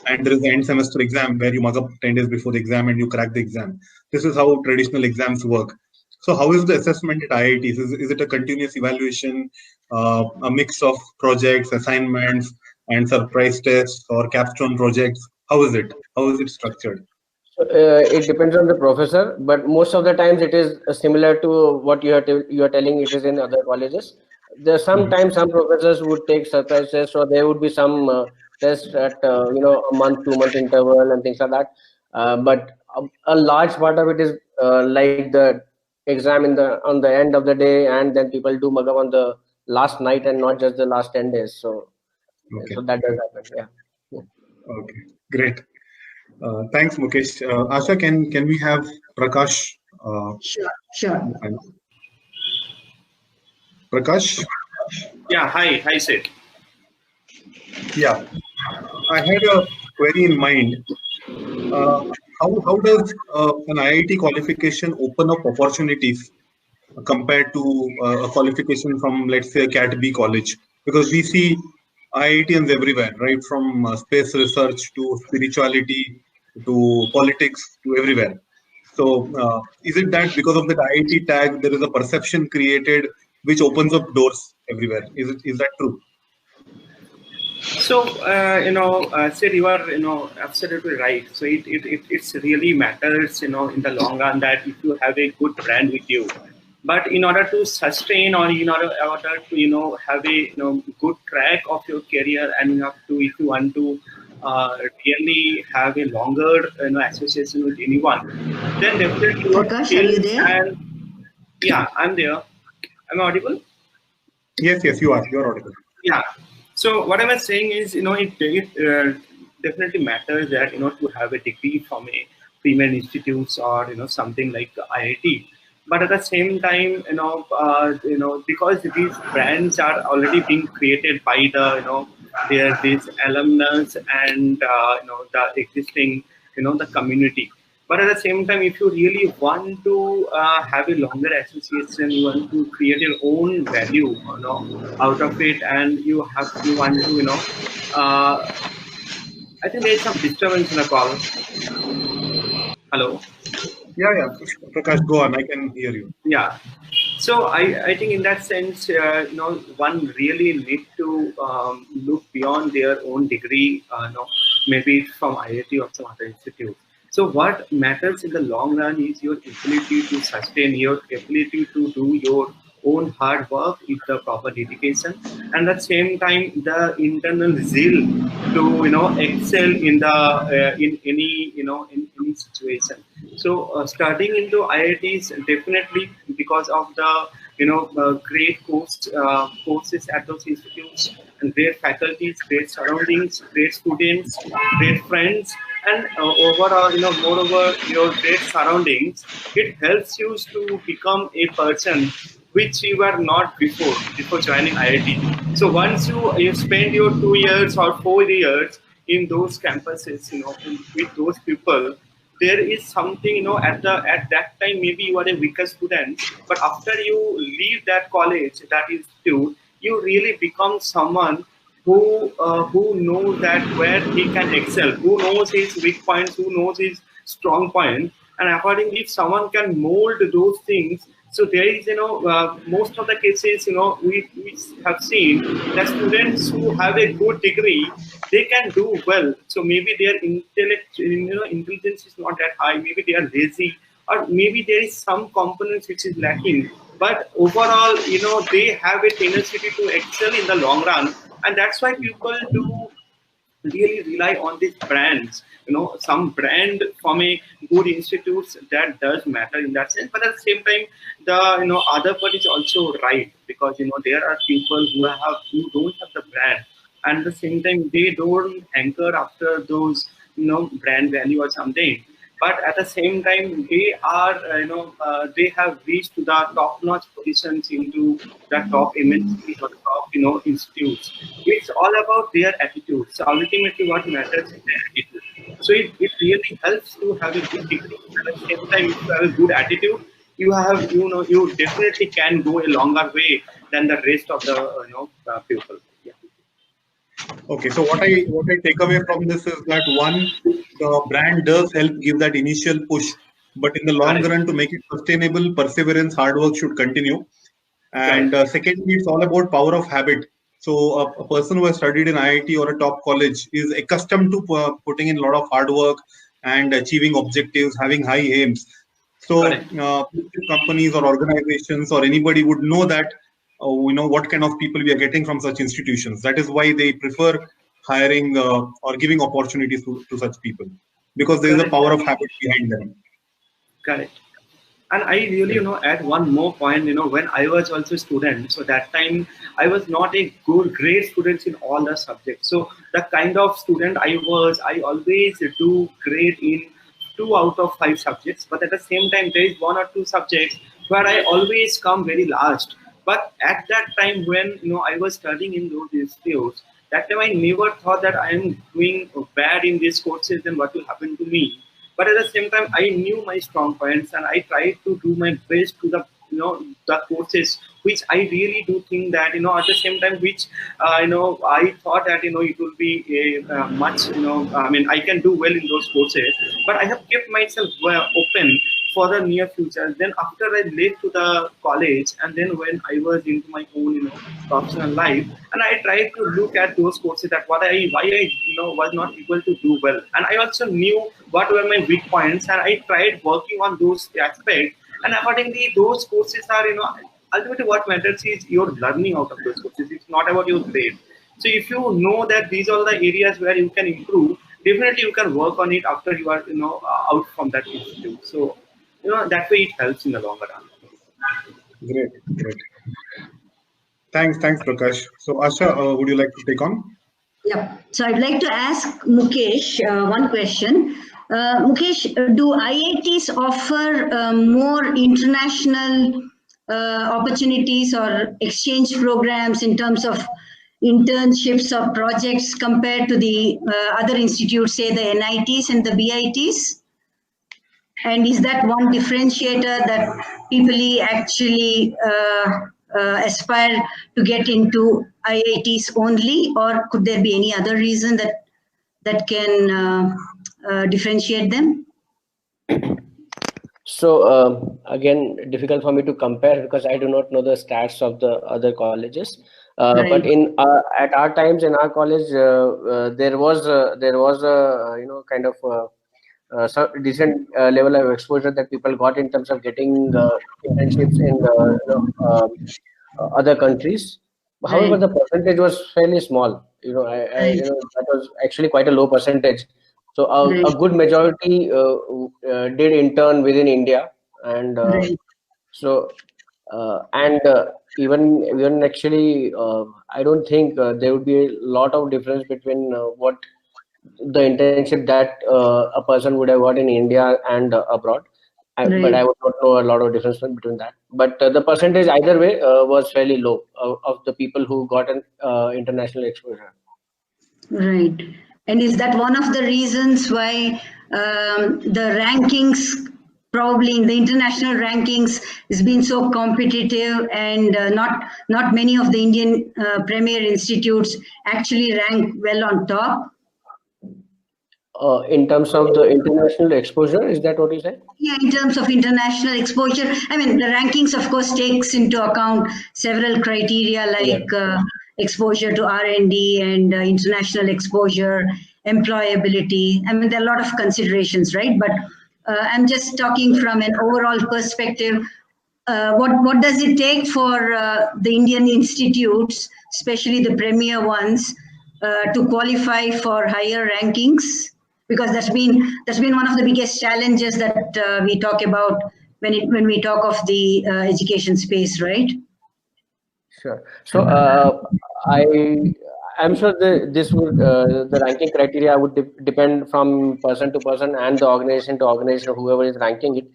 [SPEAKER 2] and there is the end semester exam where you mug up 10 days before the exam and you crack the exam. This is how traditional exams work. So how is the assessment at IITs? Is it a continuous evaluation, a mix of projects, assignments, and surprise tests or capstone projects? How is it? How is it structured?
[SPEAKER 4] It depends on the professor, but most of the times it is similar to what you are telling it is in other colleges. There
[SPEAKER 2] Mhm.
[SPEAKER 4] sometimes some professors would take surprise tests, or there would be some tests at a month, 2 month interval and things like that. But a large part of it is like the exam on the end of the day, and then people do mug up on the last night and not just the last 10 days. So
[SPEAKER 2] Okay.
[SPEAKER 4] that does happen. Yeah.
[SPEAKER 2] Okay. Great. Thanks, Mukesh. Asha, can we have Prakash?
[SPEAKER 1] Sure, sure.
[SPEAKER 2] Prakash?
[SPEAKER 3] Yeah, hi, Sid.
[SPEAKER 2] Yeah, I had a query in mind. Uh, how does an IIT qualification open up opportunities compared to a qualification from, let's say, a Cat B college? Because we see IITians everywhere, right? From space research to spirituality to politics to everywhere. So, is it that because of that IIT tag, there is a perception created which opens up doors everywhere? Is that true?
[SPEAKER 3] So, Sid, you are, absolutely right. So it's really matters, in the long run that if you have a good brand with you, but in order to sustain or in order to, have a, good track of your career, and if you want to really have a longer, association with anyone, then definitely your
[SPEAKER 1] Prakash, are you
[SPEAKER 3] skills
[SPEAKER 1] there?
[SPEAKER 3] and yeah, I'm there. Am I audible?
[SPEAKER 2] Yes, you are. You are audible.
[SPEAKER 3] Yeah. So what I was saying is, it definitely matters that to have a degree from a premium institutes or something like IIT. But at the same time, because these brands are already being created by the their these alumnus and the existing the community. But at the same time, if you really want to have a longer association, you want to create your own value, out of it, and you want to uh, I think there is some disturbance in the call. Hello.
[SPEAKER 2] Yeah. Prakash, go on. I can hear you.
[SPEAKER 3] Yeah. So I think in that sense, one really need to look beyond their own degree, maybe from IIT or some other institute. So what matters in the long run is your ability to sustain, your ability to do your own hard work with the proper dedication, and at the same time the internal zeal to excel in the in any in any situation. So studying into IITs definitely because of the great courses at those institutes and great faculties, great surroundings, great students, great friends, and overall moreover your great surroundings. It helps you to become a person which you were not before joining IIT. So once you spend your 2 years or 4 years in those campuses, with those people, there is something at that time maybe you are a weaker student, but after you leave that college, that institute, you really become someone who knows that where he can excel, who knows his weak points, who knows his strong point, and accordingly, if someone can mold those things, so there is most of the cases we have seen that students who have a good degree, they can do well. So maybe their intelligence is not that high. Maybe they are lazy, or maybe there is some components which is lacking. but overall, they have a tendency to excel in the long run, and that's why people do really rely on these brands. Some brand from a good institutes, that does matter in that sense, but at the same time, the other part is also right, because there are people who don't have the brand, and at the same time they don't anchor after those brand value or something, but at the same time they are they have reached to the top notch positions into the top MNCs or top institutes. It's all about their attitude. So ultimately what matters is their attitude. So it really helps to have a good degree. At the same time, if you have a good attitude, you definitely can go a longer way than the rest of the people. Yeah.
[SPEAKER 2] Okay, so what I take away from this is that one, the brand does help give that initial push, but in the long
[SPEAKER 3] Correct.
[SPEAKER 2] run, to make it sustainable, perseverance, hard work should continue. And
[SPEAKER 3] Correct.
[SPEAKER 2] secondly, it's all about power of habit. So a person who has studied in IIT or a top college is accustomed to putting in a lot of hard work and achieving objectives, having high aims. So
[SPEAKER 3] Correct.
[SPEAKER 2] companies or organizations or anybody would know that what kind of people we are getting from such institutions. That is why they prefer hiring or giving opportunities to such people, because there is a
[SPEAKER 3] Correct.
[SPEAKER 2] power of habit behind them.
[SPEAKER 3] Correct. And I really, add one more point, when I was also a student, so that time I was not a great student in all the subjects. So the kind of student I always do great in 2 out of 5 subjects. But at the same time, there is 1 or 2 subjects where I always come very last. But at that time when, I was studying in those institutes, that time I never thought that I am doing bad in these courses, then what will happen to me. But at the same time, I knew my strong points, and I tried to do my best to the courses which I really do think that at the same time which I thought that it will be a much I mean I can do well in those courses, but I have kept myself open for the near future. Then after I left to the college, and then when I was into my own professional life, and I tried to look at those courses that why I was not able to do well, and I also knew what were my weak points, and I tried working on those aspects, and accordingly those courses are ultimately what matters is your learning out of those courses. It's not about your grade. So if you know that these are the areas where you can improve, definitely you can work on it after you are out from that institute. So that way it helps in the longer run.
[SPEAKER 2] Great, great. Thanks, Prakash. So Asha, would you like to take on?
[SPEAKER 1] Yeah. So I'd like to ask Mukesh one question. Mukesh, do IITs offer more international opportunities or exchange programs in terms of internships or projects compared to the other institutes, say the NITs and the BITs? And is that one differentiator that people actually aspire to get into IITs only, or could there be any other reason that can differentiate them?
[SPEAKER 4] So again, difficult for me to compare because I do not know the stats of the other colleges.
[SPEAKER 1] Right.
[SPEAKER 4] But in at our times in our college, there was a kind of some decent level of exposure that people got in terms of getting internships in other countries. However,
[SPEAKER 1] Right.
[SPEAKER 4] the percentage was fairly small.
[SPEAKER 1] Right.
[SPEAKER 4] That was actually quite a low percentage. So
[SPEAKER 1] Right.
[SPEAKER 4] a good majority did intern within India, and
[SPEAKER 1] Right.
[SPEAKER 4] so and even actually, I don't think there would be a lot of difference between what the internship that a person would have got in India and abroad. But
[SPEAKER 1] Right.
[SPEAKER 4] I would not know a lot of difference between that. But the percentage either way was fairly low of the people who got an international exposure.
[SPEAKER 1] Right. And is that one of the reasons why the rankings, probably in the international rankings, has been so competitive, and not many of the Indian premier institutes actually rank well on top?
[SPEAKER 4] In terms of the international exposure, is that what you said?
[SPEAKER 1] Yeah, in terms of international exposure, I mean, the rankings, of course, takes into account several criteria
[SPEAKER 4] Yeah.
[SPEAKER 1] like exposure to R&D and international exposure, employability. I mean, there are a lot of considerations, right? But I'm just talking from an overall perspective. what does it take for the Indian institutes, especially the premier ones, to qualify for higher rankings? Because that's been one of the biggest challenges that we talk about when we talk of the education space, right?
[SPEAKER 4] Sure. So I'm sure this would the ranking criteria would depend from person to person and the organization to organization, whoever is ranking it.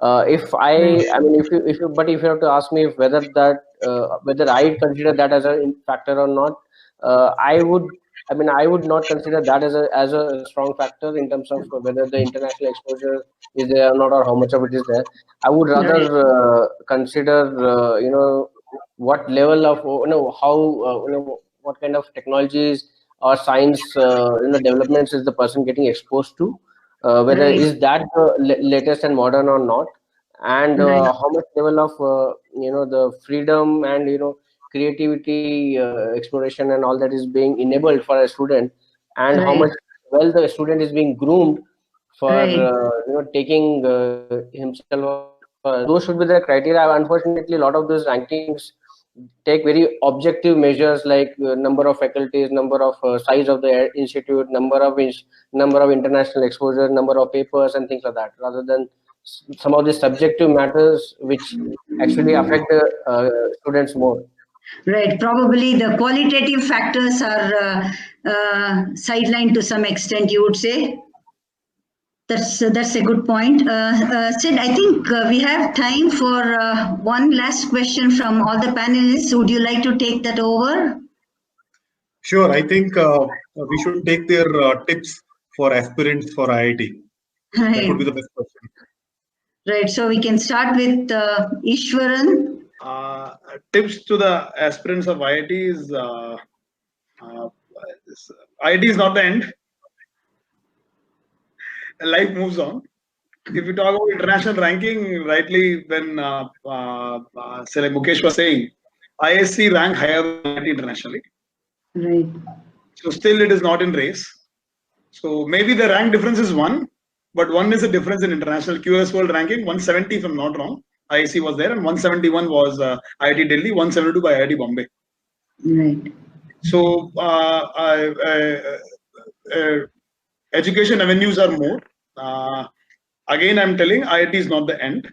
[SPEAKER 4] I mean, if you have to ask me if whether that whether I consider that as a factor or not, I would. I mean, I would not consider that as a strong factor in terms of whether the international exposure is there or not, or how much of it is there. I would rather consider what level of how what kind of technologies or science developments is the person getting exposed to, whether
[SPEAKER 1] Right.
[SPEAKER 4] is that the latest and modern or not, and
[SPEAKER 1] Right.
[SPEAKER 4] how much level of the freedom and creativity, exploration and all that is being enabled for a student, and how
[SPEAKER 1] Right.
[SPEAKER 4] much well the student is being groomed for
[SPEAKER 1] Right.
[SPEAKER 4] taking himself those should be the criteria. Unfortunately, a lot of those rankings take very objective measures like number of faculties, number of size of the institute, number of international exposure, number of papers and things like that, rather than some of the subjective matters which actually affect the students more.
[SPEAKER 1] Right. Probably the qualitative factors are sidelined to some extent, you would say. That's a good point. Sid, I think we have time for one last question from all the panelists. Would you like to take that over?
[SPEAKER 2] Sure. I think we should take their tips for aspirants for IIT. That would be
[SPEAKER 1] Right.
[SPEAKER 2] the best question.
[SPEAKER 1] Right. So we can start with Ishwaran.
[SPEAKER 5] Tips to the aspirants of IIT is IIT is not the end. Life moves on. If you talk about international ranking, rightly when say like Mukesh was saying, ISC rank higher than IIT internationally.
[SPEAKER 1] Right.
[SPEAKER 5] So still it is not in race. So maybe the rank difference is one, but one is a difference in international QS World ranking. 170, if I'm not wrong, IIC was there, and 171 was IIT Delhi, 172 by IIT Bombay.
[SPEAKER 1] Right.
[SPEAKER 5] So education avenues are more. Again, I'm telling IIT is not the end.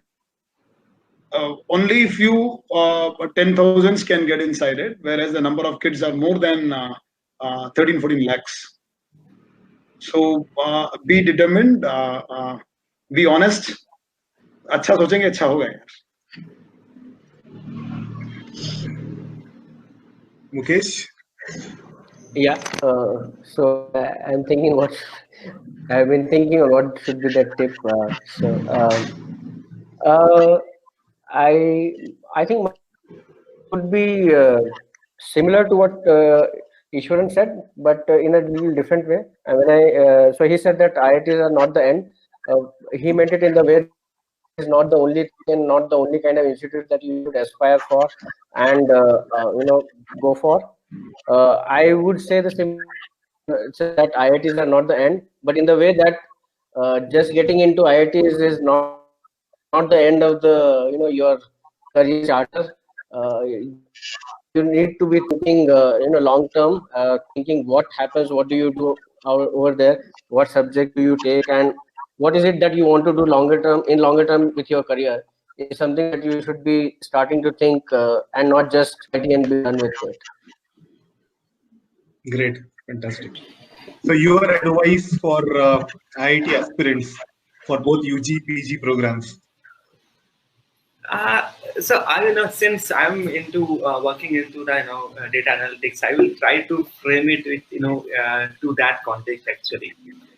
[SPEAKER 5] Only few 10,000s can get inside it, whereas the number of kids are more than 13-14 lakhs. So be determined, be honest. अच्छा सोचेंगे अच्छा होगा यार.
[SPEAKER 2] Mukesh?
[SPEAKER 4] Yeah. So I'm thinking I've been thinking on what should be the tip. I think would be similar to what Ishwaran said, but in a little different way. And so he said that IITs are not the end. He meant it in the way is not the only thing and not the only kind of institute that you should aspire for and go for. I would say the same that IITs are not the end, but in the way that just getting into IITs is not the end of the your career charter. You need to be thinking long term, thinking what happens, what do you do over there, what subject do you take, and what is it that you want to do longer term with your career is something that you should be starting to think and not just study and be done with it.
[SPEAKER 2] Great, fantastic. So your advice for IIT aspirants for both UG, PG programs?
[SPEAKER 3] So I since I'm into working into the data analytics, I will try to frame it with to that context actually.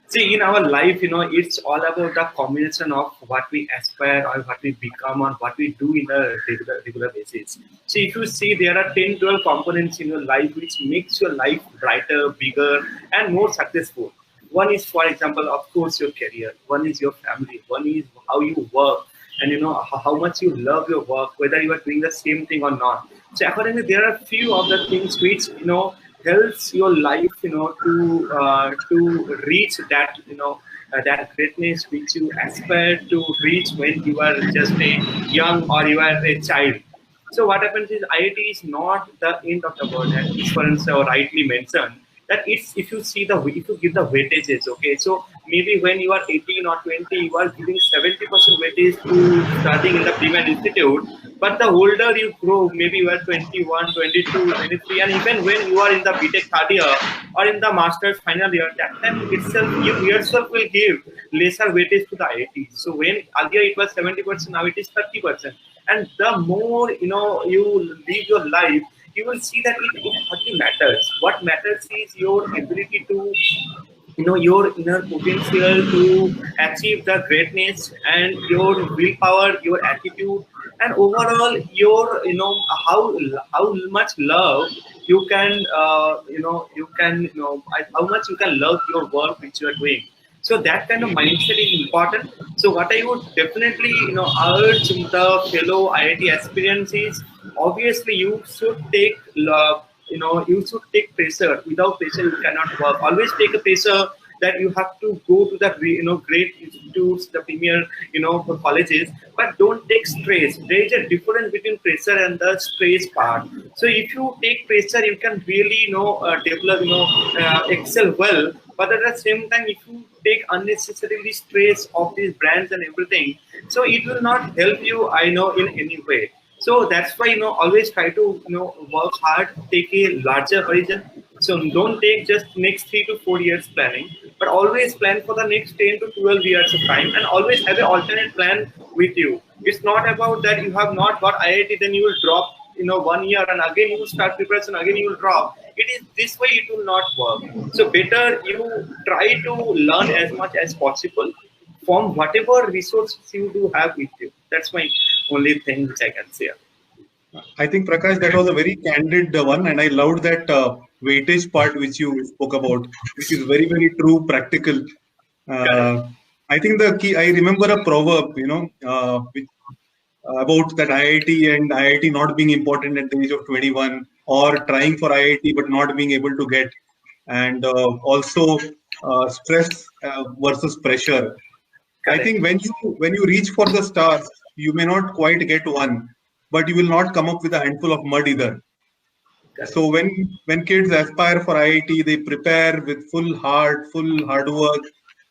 [SPEAKER 3] See, in our life, it's all about the combination of what we aspire or what we become or what we do in a regular basis. See, if you see, there are 10, 12 components in your life which makes your life brighter, bigger, and more successful. One is, for example, of course, your career. One is your family. One is how you work, and how much you love your work, whether you are doing the same thing or not. So accordingly, there are few of the things which helps your life to reach that that greatness which you aspire to reach when you are just a young or you are a child. So what happens is IIT is not the end of the world, as Ishwaran sir rightly mentioned. That it's if you see the if you give the weightages, okay. So maybe when you are 18 or 20, you are giving 70% weightage to studying in the premier institute. But the older you grow, maybe you are 21, 22, 23, and even when you are in the BTech third year or in the master's final year, that time itself you yourself will give lesser weightage to the IIT. So when earlier it was 70%, now it is 30%. And the more you live your life, you will see that it hardly matters. What matters is your ability to your inner potential to achieve the greatness, and your willpower, your attitude, and overall your how much love you can how much you can love your work which you are doing. So that kind of mindset is important. So what I would definitely urge the fellow IIT aspirants is, obviously you should take you should take pressure. Without pressure you cannot work. Always take a pressure that you have to go to the great institutes, the premier colleges, but don't take stress. There is a difference between pressure and the stress part. So if you take pressure, you can really develop excel well. But at the same time, if you take unnecessarily stress of these brands and everything, so it will not help you, I know, in any way. So that's why always try to work hard, take a larger horizon. So don't take just next 3 to 4 years planning, but always plan for the next 10 to 12 years of time, and always have an alternate plan with you. It's not about that you have not got IIT, then you will drop 1 year and again you will start preparation, again you will drop. It is this way, it will not work. So better you try to learn as much as possible from whatever resources you do have with you. That's my only thing which I can say.
[SPEAKER 2] I think, Prakash, that was a very candid one, and I loved that weightage part which you spoke about, which is very, very true, practical. I think the key, I remember a proverb, which, about that IIT and IIT not being important at the age of 21, or trying for IIT but not being able to get, and also stress versus pressure. I think when you reach for the stars, you may not quite get one, but you will not come up with a handful of mud either.
[SPEAKER 3] Correct.
[SPEAKER 2] So when kids aspire for IIT, they prepare with full hard work,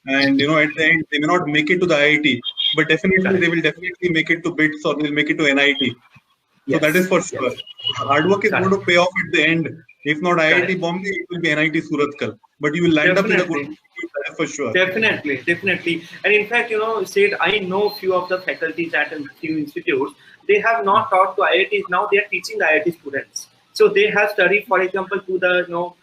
[SPEAKER 2] and at the end they may not make it to the IIT, but definitely they will definitely make it to BITS, or they'll make it to NIT. So that is for sure.
[SPEAKER 3] Yes.
[SPEAKER 2] The hard work is going to pay off at the end. If not IIT Bombay, it will be NIT Surathkal. But you will land up with a good institute, that is for sure.
[SPEAKER 3] Definitely. And in fact, Sid, I know few of the faculties at a few institutes, they have not taught to IITs. Now they are teaching the IIT students. So they have studied, for example, to the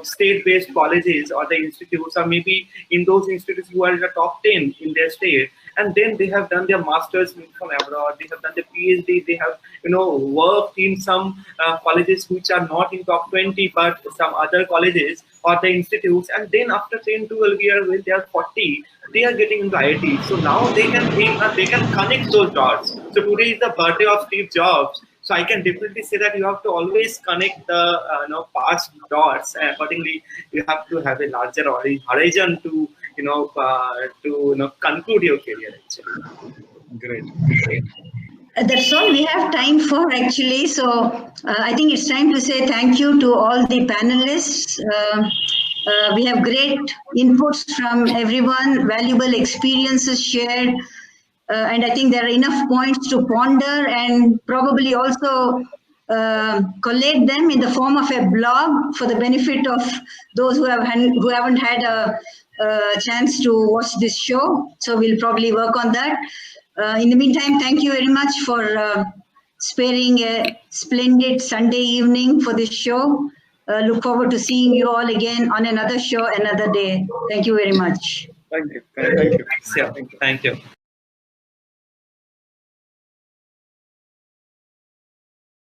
[SPEAKER 3] state-based colleges or the institutes, or maybe in those institutes who are in the top 10 in their state, and then they have done their masters from abroad. They have done their PhD. They have worked in some colleges which are not in top 20, but some other colleges or the institutes. And then after 10 to 12 years, when they are 40, they are getting into IIT. So now they can connect those dots. So today is the birthday of Steve Jobs. So I can definitely say that you have to always connect the past dots. And accordingly, you have to have a larger horizon to conclude your career. Actually,
[SPEAKER 2] Great.
[SPEAKER 1] That's all we have time for, actually. So I think it's time to say thank you to all the panelists. We have great inputs from everyone, valuable experiences shared. And I think there are enough points to ponder, and probably also collate them in the form of a blog for the benefit of those who haven't had a chance to watch this show. So we'll probably work on that. In the meantime, thank you very much for sparing a splendid Sunday evening for this show. Look forward to seeing you all again on another show, another day. Thank you very much.
[SPEAKER 2] Thank you.
[SPEAKER 3] Thank you.